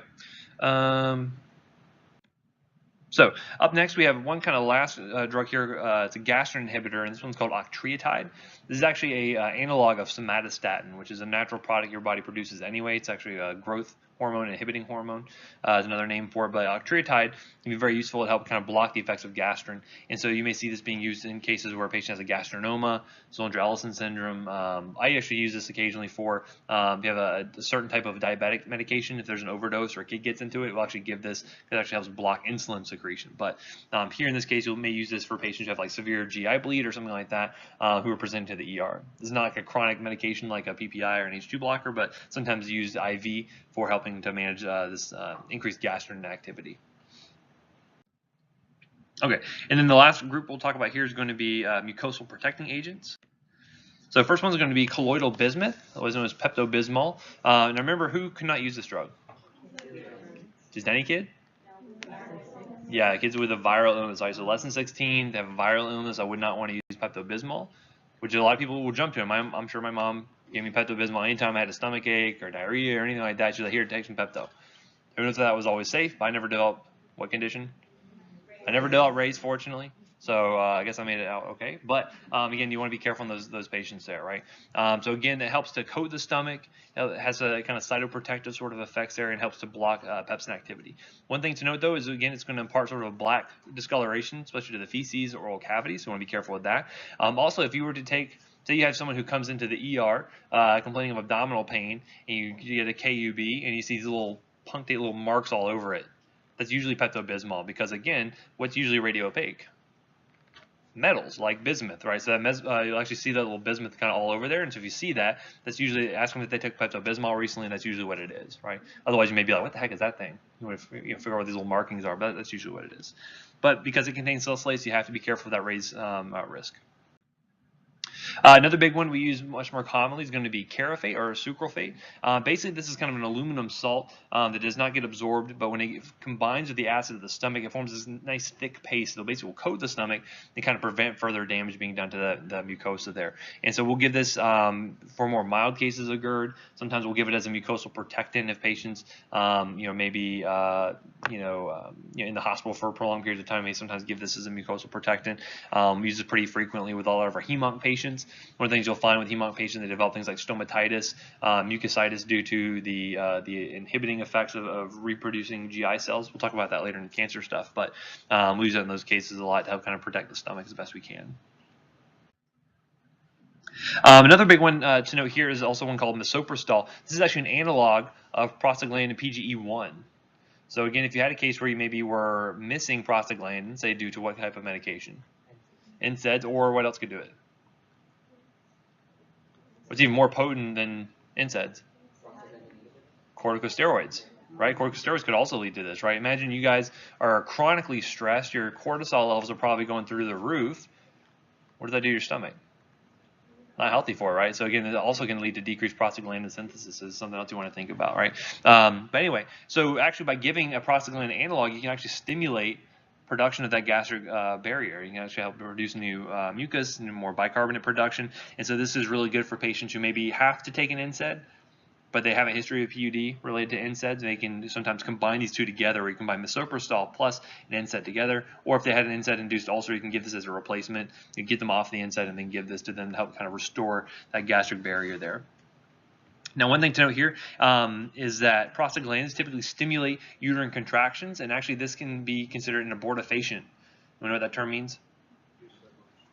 A: So up next, we have one kind of last drug here. It's a Gastrin Inhibitor, and this one's called octreotide. This is actually a analog of somatostatin, which is a natural product your body produces anyway. It's actually a growth hormone, inhibiting hormone is another name for it. But octreotide can be very useful to help kind of block the effects of gastrin. And so you may see this being used in cases where a patient has a gastrinoma, Zollinger-Ellison syndrome. I actually use this occasionally for if you have a certain type of diabetic medication. If there's an overdose or a kid gets into it, it will actually give this. It actually helps block insulin secretion. But here in this case, you may use this for patients who have like severe GI bleed or something like that who are presented to the ER. This is not like a chronic medication like a PPI or an H2 blocker, but sometimes used IV for helping to manage this increased gastrin activity. Okay, and then the last group we'll talk about here is going to be mucosal protecting agents. So the first one is going to be colloidal bismuth, otherwise known as Pepto-Bismol. And remember, who could not use this drug? Just any kid? Yeah, kids with a viral illness. Right? So less than 16, they have a viral illness. I would not want to use Pepto-Bismol, which a lot of people will jump to. I'm sure my mom gave me Pepto-Bismol anytime I had a stomach ache or diarrhea or anything like that. She's like, here, take some Pepto. Who knows if that was always safe, but I never developed what condition? I never developed Ray's, fortunately. So I guess I made it out okay. But again, you want to be careful on those patients there, right? So again, it helps to coat the stomach. It has a kind of cytoprotective sort of effects there and helps to block pepsin activity. One thing to note, though, is again, it's going to impart sort of a black discoloration, especially to the feces or oral cavities. So you want to be careful with that. Also, if you were to take, say you have someone who comes into the ER complaining of abdominal pain, and you get a KUB, and you see these little punctate little marks all over it, that's usually Pepto-Bismol, because again, what's usually radiopaque? Metals like bismuth, right? So that you'll actually see that little bismuth kind of all over there. And so if you see that, that's usually, ask them if they took Pepto-Bismol recently, and that's usually what it is, right? Otherwise, you may be like, what the heck is that thing? You want to figure out what these little markings are, but that's usually what it is. But because it contains salicylates, you have to be careful of that raised risk. Another big one we use much more commonly is going to be carafate or sucralfate. Basically, this is kind of an aluminum salt that does not get absorbed, but when it combines with the acid of the stomach, it forms this nice thick paste that basically will coat the stomach and kind of prevent further damage being done to the mucosa there. And so we'll give this for more mild cases of GERD. Sometimes we'll give it as a mucosal protectant if patients, maybe in the hospital for a prolonged period of time. We sometimes give this as a mucosal protectant. We use it pretty frequently with a lot of our hem-onc patients. One of the things you'll find with hem-onc patients, they develop things like stomatitis, mucositis due to the inhibiting effects of reproducing GI cells. We'll talk about that later in cancer stuff, but we use it in those cases a lot to help kind of protect the stomach as best we can. Another big one to note here is also one called misoprostol. This is actually an analog of prostaglandin PGE1. So again, if you had a case where you maybe were missing prostaglandin, say due to what type of medication? NSAIDs, or what else could do it? What's even more potent than NSAIDs? Corticosteroids, right? Corticosteroids could also lead to this, right? Imagine you guys are chronically stressed, your cortisol levels are probably going through the roof. What does that do to your stomach? Not healthy for it, right? So again, it also can lead to decreased prostaglandin synthesis. Is something else you want to think about, right? But anyway, so actually by giving a prostaglandin analog, you can actually stimulate production of that gastric barrier. You can actually help to reduce new mucus and more bicarbonate production. And so this is really good for patients who maybe have to take an NSAID, but they have a history of PUD related to NSAIDs, and they can sometimes combine these two together, where you combine misoprostol plus an NSAID together, or if they had an NSAID-induced ulcer, you can give this as a replacement. You get them off the NSAID and then give this to them to help kind of restore that gastric barrier there. Now, one thing to note here is that prostaglandins typically stimulate uterine contractions, and actually this can be considered an abortifacient. You know what that term means?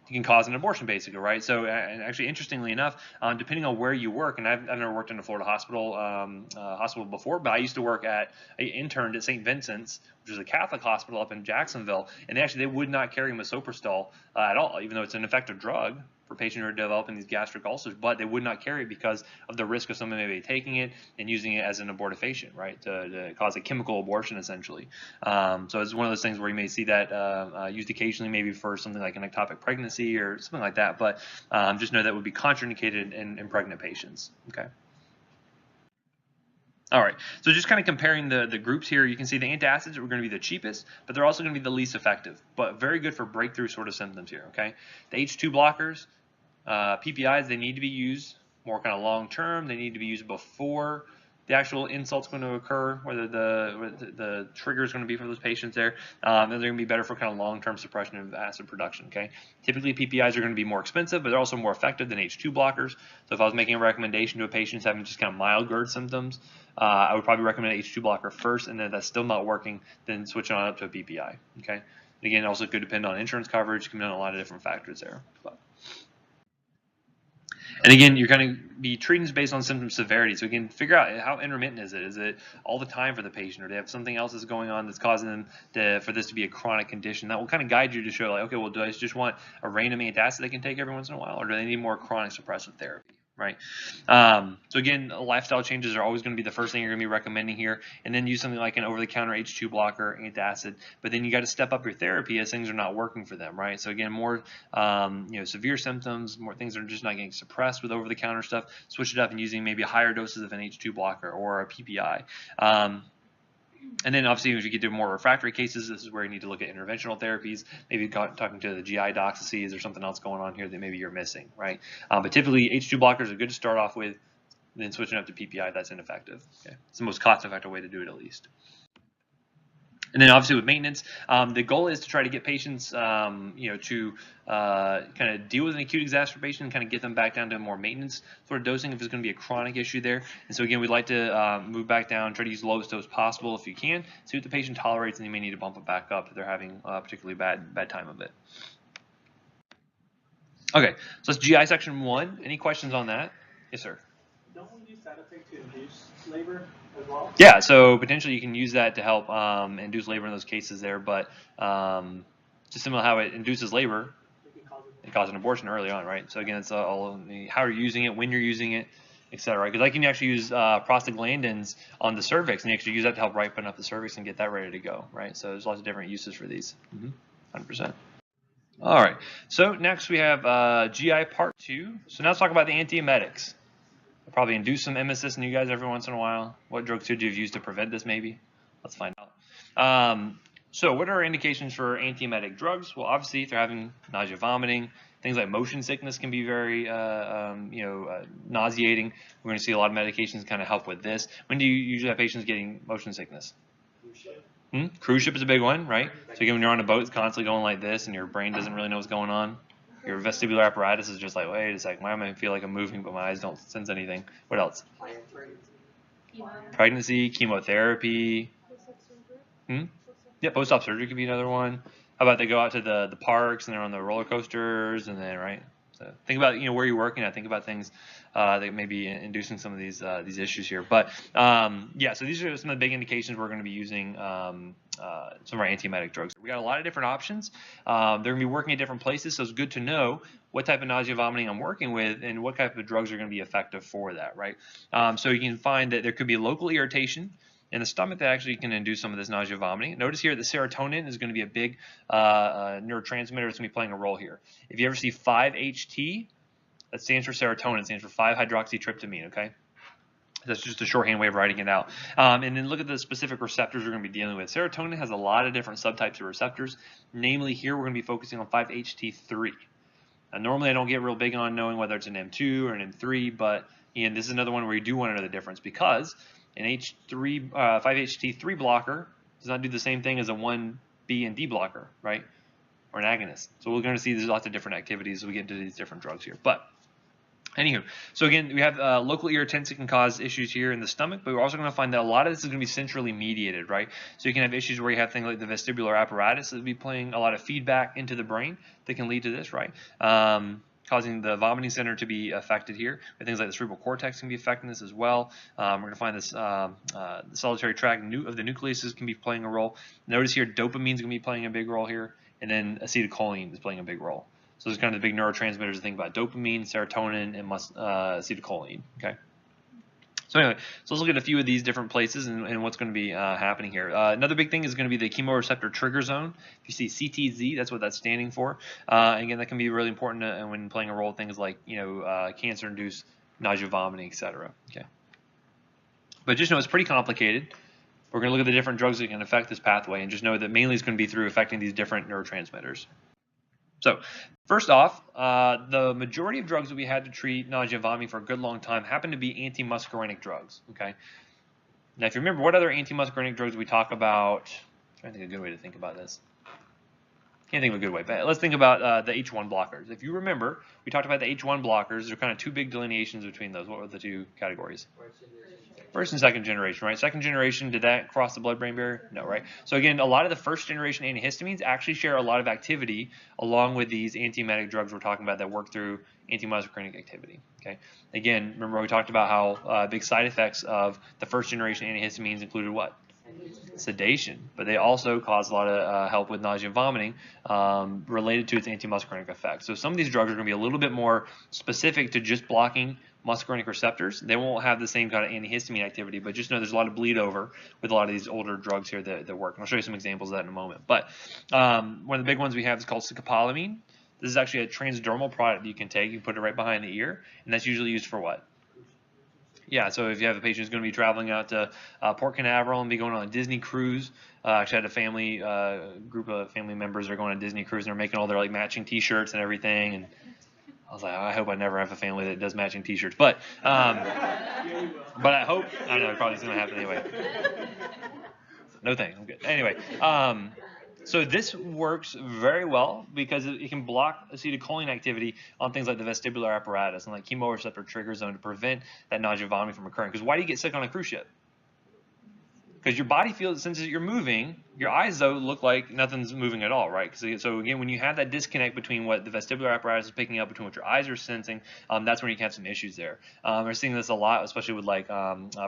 A: You can cause an abortion, basically, right? So, and actually, interestingly enough, depending on where you work, and I've never worked in a Florida hospital before, but I used to work I interned at St. Vincent's, which is a Catholic hospital up in Jacksonville, and they would not carry misoprostol at all, even though it's an effective drug for patients who are developing these gastric ulcers, but they would not carry it because of the risk of someone maybe taking it and using it as an abortifacient, right, to cause a chemical abortion, essentially. So it's one of those things where you may see that used occasionally, maybe for something like an ectopic pregnancy or something like that, but just know that would be contraindicated in pregnant patients, okay? All right, so just kind of comparing the groups here, you can see the antacids are going to be the cheapest, but they're also going to be the least effective, but very good for breakthrough sort of symptoms here, okay? The H2 blockers, PPIs, they need to be used more kind of long term. They need to be used before the actual insult's going to occur, whether the trigger is going to be for those patients there. And they're going to be better for kind of long-term suppression of acid production, okay? Typically, PPIs are going to be more expensive, but they're also more effective than H2 blockers. So if I was making a recommendation to a patient having just kind of mild GERD symptoms, I would probably recommend an H2 blocker first, and then if that's still not working, then switch on up to a PPI, okay? Again, it also could depend on insurance coverage, depend on a lot of different factors there. And again, you're going to be treating this based on symptom severity. So again, figure out how intermittent is it? Is it all the time for the patient, or do they have something else that's going on that's causing them for this to be a chronic condition? That will kind of guide you to show, like, okay, well, do I just want a random antacid they can take every once in a while, or do they need more chronic suppressive therapy? Right. So again, lifestyle changes are always going to be the first thing you're going to be recommending here, and then use something like an over-the-counter H2 blocker, antacid. But then you got to step up your therapy as things are not working for them, right? So again, more severe symptoms, more things that are just not getting suppressed with over-the-counter stuff. Switch it up and using maybe higher doses of an H2 blocker or a PPI. And then obviously, if you get to more refractory cases, this is where you need to look at interventional therapies, maybe talking to the GI docs to see is there something else going on here that maybe you're missing, right? But typically, H2 blockers are good to start off with, and then switching up to PPI, that's ineffective. Okay? It's the most cost-effective way to do it, at least. And then obviously with maintenance, the goal is to try to get patients, to kind of deal with an acute exacerbation and kind of get them back down to more maintenance sort of dosing if it's going to be a chronic issue there. And so again, we'd like to move back down, try to use the lowest dose possible if you can, see what the patient tolerates, and you may need to bump it back up if they're having a particularly bad time of it. Okay, so that's GI section 1. Any questions on that? Yes, sir.
D: Don't we use Therapeutic to induce labor as well?
A: Yeah, so potentially you can use that to help induce labor in those cases there, but just similar to how it induces labor, it causes an abortion early on, right? So again, it's all how you're using it, when you're using it, etc. Because I can actually use prostaglandins on the cervix, and you actually use that to help ripen up the cervix and get that ready to go, right? So there's lots of different uses for these. 100%. All right. So next we have GI part 2. So now let's talk about the antiemetics. I'll probably induce some emesis in you guys every once in a while. What drugs could you have used to prevent this maybe? Let's find out. So what are our indications for antiemetic drugs? Well, obviously, if they're having nausea, vomiting, things like motion sickness can be very, nauseating. We're going to see a lot of medications kind of help with this. When do you usually have patients getting motion sickness? Cruise ship is a big one, right? So again, when you're on a boat, it's constantly going like this, and your brain doesn't really know what's going on. Your vestibular apparatus is just like, wait a second, why am I feel like I'm moving, but my eyes don't sense anything? What else? Pregnancy, chemotherapy. Yeah, post-op surgery could be another one. How about they go out to the parks and they're on the roller coasters and then, right? So think about where you're working at. Think about things that may be inducing some of these issues here. But yeah, so these are some of the big indications we're going to be using some of our antiemetic drugs. We got a lot of different options. They're going to be working at different places, so it's good to know what type of nausea, vomiting I'm working with and what type of drugs are going to be effective for that, right? So you can find that there could be local irritation in the stomach that actually can induce some of this nausea, vomiting. Notice here that serotonin is going to be a big neurotransmitter that's going to be playing a role here. If you ever see 5-HT, that stands for serotonin. It stands for 5-hydroxytryptamine, okay? That's just a shorthand way of writing it out. And then look at the specific receptors we're going to be dealing with. Serotonin has a lot of different subtypes of receptors. Namely, here we're going to be focusing on 5-HT3. Now, normally I don't get real big on knowing whether it's an M2 or an M3, but this is another one where you do want to know the difference because an 5-HT3 blocker does not do the same thing as a 1B and D blocker, right? Or an agonist. So we're going to see there's lots of different activities as we get into these different drugs here. But anywho, so again, we have local irritants that can cause issues here in the stomach, but we're also going to find that a lot of this is going to be centrally mediated, right? So you can have issues where you have things like the vestibular apparatus that will be playing a lot of feedback into the brain that can lead to this, right? Causing the vomiting center to be affected here. And things like the cerebral cortex can be affecting this as well. We're going to find this the solitary tract of the nucleuses can be playing a role. Notice here dopamine is going to be playing a big role here, and then acetylcholine is playing a big role. So those are kind of the big neurotransmitters to think about: dopamine, serotonin, and acetylcholine. Okay. So anyway, so let's look at a few of these different places and what's going to be happening here. Another big thing is going to be the chemoreceptor trigger zone. If you see CTZ, that's what that's standing for. Again, that can be really important when playing a role in things like cancer-induced nausea, vomiting, etc. Okay. But just know it's pretty complicated. We're going to look at the different drugs that can affect this pathway, and just know that mainly it's going to be through affecting these different neurotransmitters. So first off, the majority of drugs that we had to treat nausea and vomiting for a good long time happen to be anti-muscarinic drugs. Okay. Now, if you remember, what other anti-muscarinic drugs we talk about? I'm trying to think of a good way to think about this. Can't think of a good way, but let's think about the H1 blockers. If you remember, we talked about the H1 blockers. There are kind of two big delineations between those. What were the two categories? First and second generation, right? Second generation, did that cross the blood-brain barrier? No, right? So again, a lot of the first generation antihistamines actually share a lot of activity along with these antiemetic drugs we're talking about that work through anti-muscarinic activity. Okay. Again, remember we talked about how big side effects of the first generation antihistamines included what? Sedation, but they also cause a lot of help with nausea and vomiting related to its anti-muscarinic effect. So some of these drugs are going to be a little bit more specific to just blocking muscarinic receptors. They won't have the same kind of antihistamine activity, but just know there's a lot of bleed over with a lot of these older drugs here that work. And I'll show you some examples of that in a moment. But one of the big ones we have is called scopolamine. This is actually a transdermal product that you can take. You put it right behind the ear, and that's usually used for what? Yeah, so if you have a patient who's going to be traveling out to Port Canaveral and be going on a Disney cruise, actually I had a family group of family members that are going on a Disney cruise and they're making all their like matching T-shirts and everything, and I was like, I hope I never have a family that does matching T-shirts, but I hope I know probably it's going to happen anyway. No thanks, I'm good. Anyway. So this works very well because it can block acetylcholine activity on things like the vestibular apparatus and like chemoreceptor trigger zone to prevent that nausea and vomiting from occurring. Because why do you get sick on a cruise ship? Because your body feels, since you're moving, your eyes though look like nothing's moving at all, right? So again, when you have that disconnect between what the vestibular apparatus is picking up, between what your eyes are sensing, that's when you can have some issues there. We're seeing this a lot, especially with like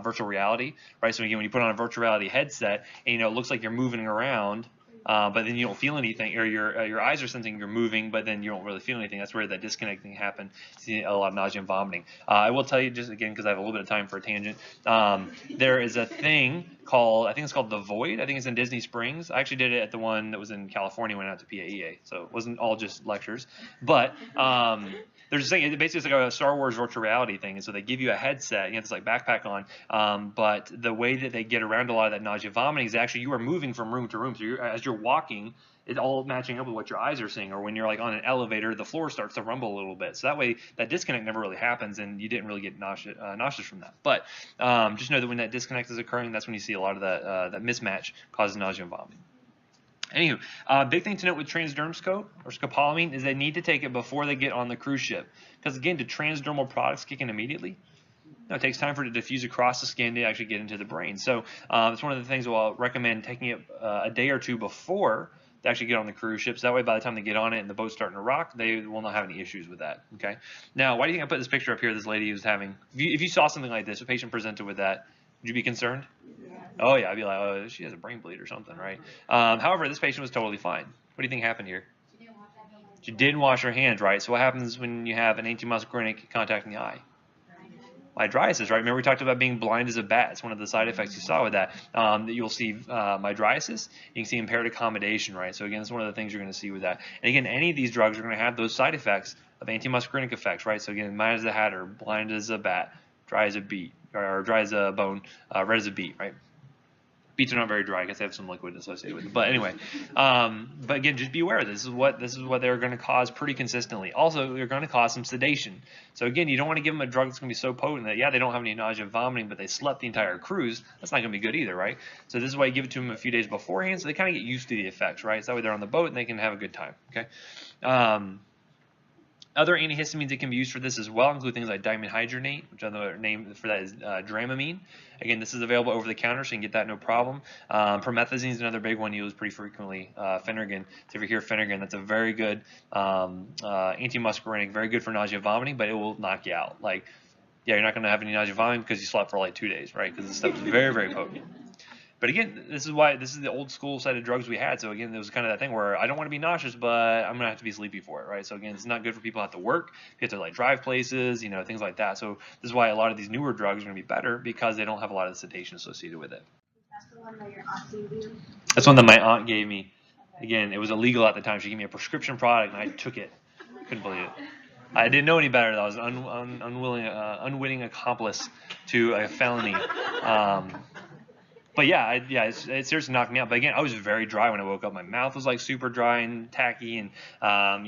A: virtual reality, right? So again, when you put on a virtual reality headset and it looks like you're moving around, but then you don't feel anything, or your eyes are sensing you're moving, but then you don't really feel anything. That's where that disconnecting happened. See a lot of nausea and vomiting. I will tell you, just again, because I have a little bit of time for a tangent, there is a thing called, I think it's called The Void. I think it's in Disney Springs. I actually did it at the one that was in California, went out to PAEA, so it wasn't all just lectures. But there's a thing, basically it's like a Star Wars virtual reality thing, and so they give you a headset, you have this like backpack on, but the way that they get around a lot of that nausea vomiting is actually you are moving from room to room. So as you're walking, it's all matching up with what your eyes are seeing, or when you're like on an elevator, the floor starts to rumble a little bit. So that way that disconnect never really happens, and you didn't really get nauseous from that. But just know that when that disconnect is occurring, that's when you see a lot of that mismatch causes nausea and vomiting. Anywho, big thing to note with transderm scope or scopolamine is they need to take it before they get on the cruise ship. Because again, do transdermal products kick in immediately? No, it takes time for it to diffuse across the skin to actually get into the brain. So it's one of the things I'll recommend taking it a day or two before they actually get on the cruise ship. So that way, by the time they get on it and the boat's starting to rock, they will not have any issues with that. Okay. Now, why do you think I put this picture up here? This lady who's having, if you saw something like this, a patient presented with that, would you be concerned? Oh yeah, I'd be like, oh, she has a brain bleed or something, right? However, this patient was totally fine. What do you think happened here? She didn't wash her hands, right? So what happens when you have an antimuscarinic contacting the eye? Mydriasis, right? Remember we talked about being blind as a bat. It's one of the side effects you saw with that. That you'll see mydriasis. You can see impaired accommodation, right? So again, it's one of the things you're going to see with that. And again, any of these drugs are going to have those side effects of antimuscarinic effects, right? So again, blind as a hatter, blind as a bat, dry as a beet, or dry as a bone, red as a beet, right? Beets are not very dry because they have some liquid associated with it. But anyway, but again, just be aware. This is what they're going to cause pretty consistently. Also, they're going to cause some sedation. So again, you don't want to give them a drug that's going to be so potent that they don't have any nausea and vomiting, but they slept the entire cruise. That's not going to be good either, right? So this is why you give it to them a few days beforehand, so they kind of get used to the effects, right? So that way they're on the boat and they can have a good time. Okay. Other antihistamines that can be used for this as well include things like dimenhydrinate, which another name for that is Dramamine. Again, this is available over the counter, so you can get that no problem. Promethazine is another big one used pretty frequently. Phenergan, so if you hear Phenergan, that's a very good antimuscarinic, very good for nausea and vomiting, but it will knock you out. Like, yeah, you're not going to have any nausea and vomiting because you slept for like 2 days, right? Because this stuff is very, very potent. But again, this is the old school set of drugs we had. So again, there was kind of that thing where I don't want to be nauseous, but I'm gonna have to be sleepy for it, right? So again, it's not good for people who have to work, you have to like drive places, things like that. So this is why a lot of these newer drugs are gonna be better because they don't have a lot of sedation associated with it.
C: That's the one that your aunt gave you?
A: That's one that my aunt gave me. Again, it was illegal at the time. She gave me a prescription product, and I took it. Couldn't believe it. I didn't know any better. I was an unwitting accomplice to a felony. But yeah, it seriously knocked me out. But again, I was very dry when I woke up. My mouth was like super dry and tacky, and I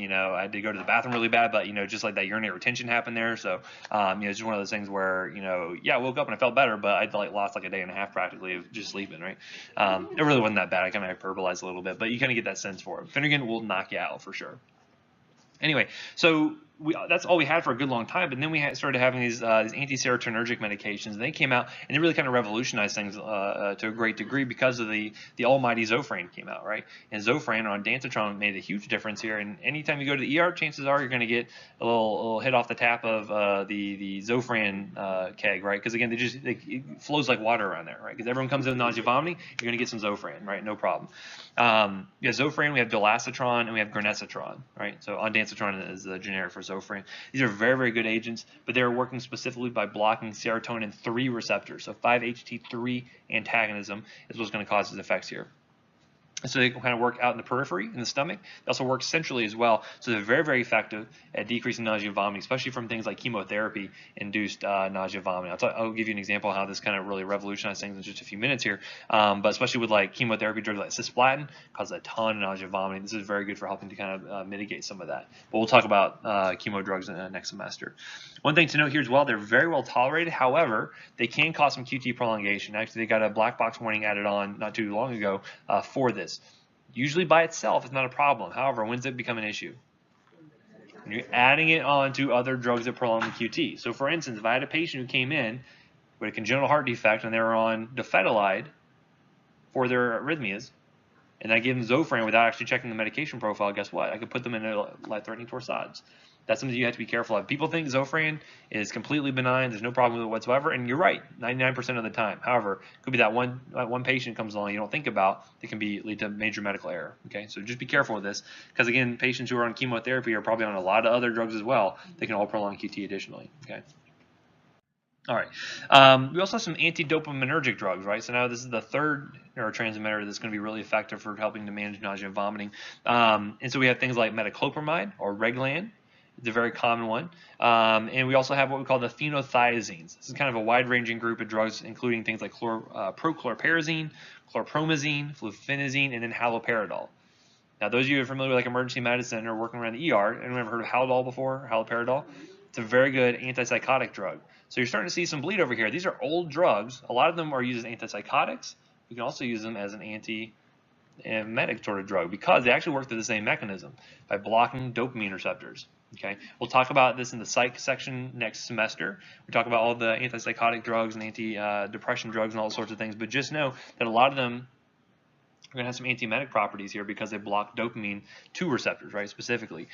A: had to go to the bathroom really bad. But just like that urinary retention happened there. So it's just one of those things where I woke up and I felt better, but I'd like lost like a day and a half practically of just sleeping, right? It really wasn't that bad. I kind of hyperbolized a little bit, but you kind of get that sense for it. Phenergan will knock you out for sure. Anyway, so that's all we had for a good long time, but then we started having these anti-serotinergic medications, and they came out, and they really kind of revolutionized things to a great degree because of the almighty Zofran came out, right? And Zofran or ondansetron made a huge difference here, and anytime you go to the ER, chances are you're going to get a little hit off the tap of the Zofran keg, right? Because again, it flows like water around there, right? Because everyone comes in with nausea vomiting, you're going to get some Zofran, right? No problem. We have Zofran, we have Dolacitron, and we have Granesitron, right? So ondansetron is the generic for Zofran. These are very, very good agents, but they're working specifically by blocking serotonin 3 receptors. So 5-HT3 antagonism is what's going to cause these effects here. So they can kind of work out in the periphery, in the stomach. They also work centrally as well. So they're very, very effective at decreasing nausea and vomiting, especially from things like chemotherapy-induced nausea and vomiting. I'll give you an example of how this kind of really revolutionized things in just a few minutes here. But especially with like chemotherapy drugs like cisplatin, causes a ton of nausea and vomiting. This is very good for helping to kind of mitigate some of that. But we'll talk about chemo drugs next semester. One thing to note here as well, they're very well tolerated. However, they can cause some QT prolongation. Actually, they got a black box warning added on not too long ago for this. Usually by itself, it's not a problem. However, when does it become an issue? When you're adding it on to other drugs that prolong the QT. So for instance, if I had a patient who came in with a congenital heart defect and they were on dofetilide for their arrhythmias, and I give them Zofran without actually checking the medication profile, guess what? I could put them in life-threatening torsades. That's something you have to be careful of. People think Zofran is completely benign. There's no problem with it whatsoever, and you're right, 99% of the time. However, it could be that one patient comes along you don't think about that can lead to major medical error. Okay, so just be careful with this, because again, patients who are on chemotherapy are probably on a lot of other drugs as well. They can all prolong QT additionally. Okay. All right. We also have some anti-dopaminergic drugs, right? So now this is the third neurotransmitter that's going to be really effective for helping to manage nausea and vomiting. And so we have things like metoclopramide or Reglan. It's a very common one. And we also have what we call the phenothiazines. This is kind of a wide-ranging group of drugs, including things like prochlorperazine, chlorpromazine, fluphenazine, and then haloperidol. Now, those of you who are familiar with like emergency medicine or working around the ER, anyone ever heard of Haldol before, haloperidol? It's a very good antipsychotic drug. So you're starting to see some bleed over here. These are old drugs. A lot of them are used as antipsychotics. You can also use them as an anti-emetic sort of drug because they actually work through the same mechanism by blocking dopamine receptors. Okay, we'll talk about this in the psych section next semester. We talk about all the antipsychotic drugs and anti-depression drugs and all sorts of things, but just know that a lot of them are going to have some antiemetic properties here because they block dopamine 2 receptors, right, specifically.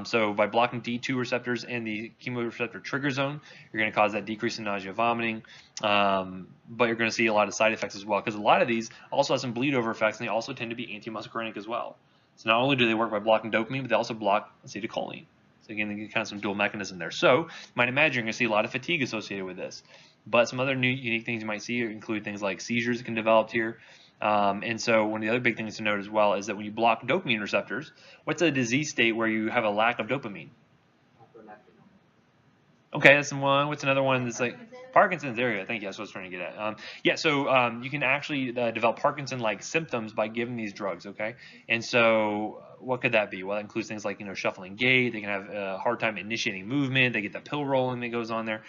A: So by blocking D2 receptors in the chemoreceptor trigger zone, you're going to cause that decrease in nausea, vomiting, but you're going to see a lot of side effects as well because a lot of these also have some bleed over effects, and they also tend to be antimuscarinic as well. So not only do they work by blocking dopamine, but they also block acetylcholine. So again, they get kind of some dual mechanism there. So you might imagine you're going to see a lot of fatigue associated with this. But some other unique things you might see include things like seizures that can develop here. And so one of the other big things to note as well is that when you block dopamine receptors, what's a disease state where you have a lack of dopamine? Okay, that's one. What's another one that's like Parkinson's? There you go. Thank you. That's what I was trying to get at. Yeah, so you can actually develop Parkinson-like symptoms by giving these drugs. Okay, and so what could that be? Well, that includes things like shuffling gait. They can have a hard time initiating movement. They get the pill rolling that goes on there.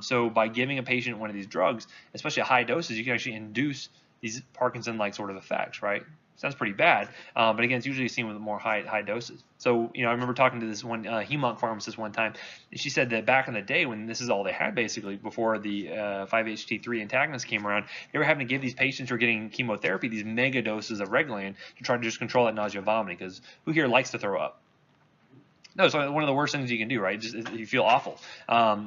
A: So by giving a patient one of these drugs, especially at high doses, you can actually induce these Parkinson-like sort of effects, right? Sounds pretty bad, but again, it's usually seen with more high doses. So, I remember talking to this one hemonc pharmacist one time, and she said that back in the day when this is all they had basically, before the 5-HT3 antagonists came around, they were having to give these patients who are getting chemotherapy these mega doses of Reglan to try to just control that nausea and vomiting, because who here likes to throw up? No, it's one of the worst things you can do, right? Just you feel awful.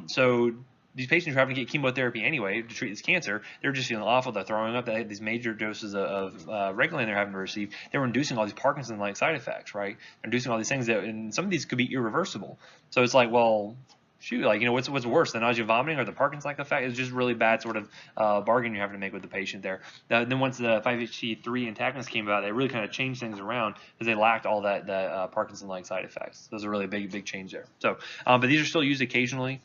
A: So these patients are having to get chemotherapy anyway to treat this cancer. They're just feeling awful. They're throwing up. They had these major doses of Reglan they're having to receive. They were inducing all these Parkinson-like side effects, right? They're inducing all these things that, and some of these could be irreversible. So it's like, well, shoot, like what's worse, the nausea, vomiting, or the Parkinson-like effect? It's just really bad sort of bargain you're having to make with the patient there. Then once the 5-HT3 antagonists came about, they really kind of changed things around because they lacked all that Parkinson-like side effects. Those are really big change there. So, but these are still used occasionally.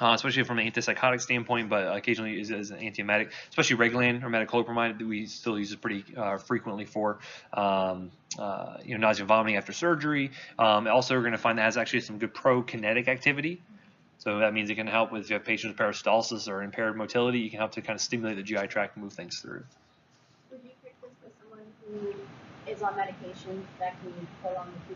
A: Especially from an antipsychotic standpoint, but occasionally as an antiemetic, especially Reglan or metoclopramide that we still use it pretty frequently for nausea and vomiting after surgery. Also, we're going to find that has actually some good prokinetic activity. So that means it can help with if you have patients with peristalsis or impaired motility. You can help to kind of stimulate the GI tract and move things through.
C: Would you pick this for someone who is on medication that can prolong the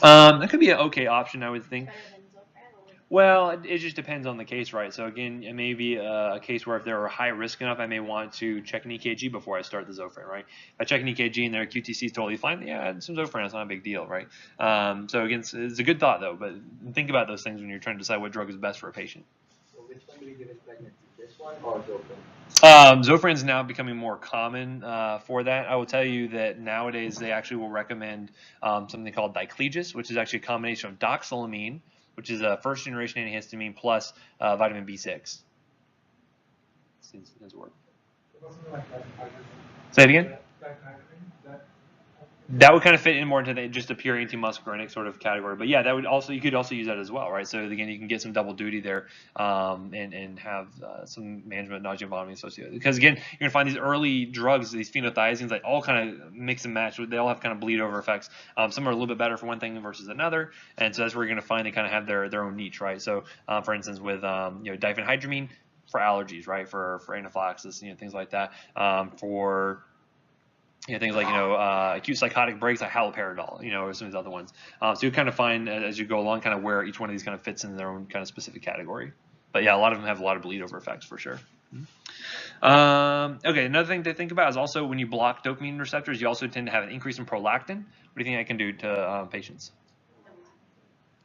C: QT?
A: That could be an okay option, I would think.
C: Better than Zofran, or
A: Well, it just depends on the case, right? So again, it may be a case where if they're high risk enough, I may want to check an EKG before I start the Zofran, right? If I check an EKG and their QTC is totally fine, yeah, some Zofran, it's not a big deal, right? So again, it's a good thought though, but think about those things when you're trying to decide what drug is best for a patient.
B: So which one do you give in pregnancy? This one or Zofran?
A: Zofran is now becoming more common for that. I will tell you that nowadays they actually will recommend something called diclegis, which is actually a combination of doxylamine, which is a first-generation antihistamine plus vitamin B6. Seems to work. Say it again? That would kind of fit in more into just a pure antimuscarinic sort of category. But yeah, you could also use that as well, right? So again, you can get some double duty there and have some management of nausea and vomiting associated. Because again, you're going to find these early drugs, these phenothiazines, like all kind of mix and match. They all have kind of bleed over effects. Some are a little bit better for one thing versus another. And so that's where you're going to find they kind of have their own niche, right? So for instance, with diphenhydramine for allergies, right? For anaphylaxis, things like that. For things like acute psychotic breaks like haloperidol, or some of these other ones. So you kind of find as you go along kind of where each one of these kind of fits in their own kind of specific category. But yeah, a lot of them have a lot of bleed over effects for sure. Okay, another thing to think about is also when you block dopamine receptors, you also tend to have an increase in prolactin. What do you think that can do to patients?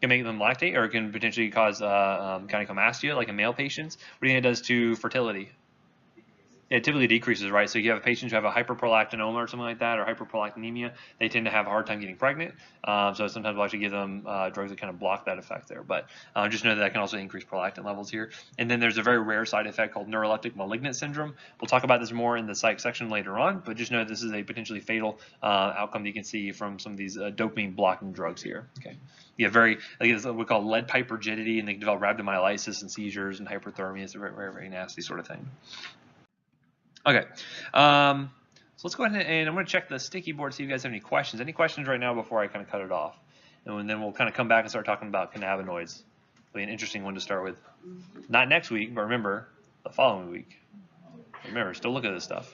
A: Can make them lactate, or it can potentially cause gynecomastia, like in male patients. What do you think it does to fertility? It typically decreases, right? So you have patients who have a hyperprolactinoma or something like that, or hyperprolactinemia, they tend to have a hard time getting pregnant. So sometimes we'll actually give them drugs that kind of block that effect there. But just know that can also increase prolactin levels here. And then there's a very rare side effect called neuroleptic malignant syndrome. We'll talk about this more in the psych section later on, but just know this is a potentially fatal outcome that you can see from some of these dopamine blocking drugs here. Okay. You have very, like it's what we call lead pipe rigidity, and they can develop rhabdomyolysis and seizures and hyperthermia. It's a very, very, very nasty sort of thing. Okay, so let's go ahead and I'm going to check the sticky board, see if you guys have any questions. Any questions right now before I kind of cut it off? And then we'll kind of come back and start talking about cannabinoids. It'll be an interesting one to start with. Not next week, but remember, the following week. Remember, still look at this stuff.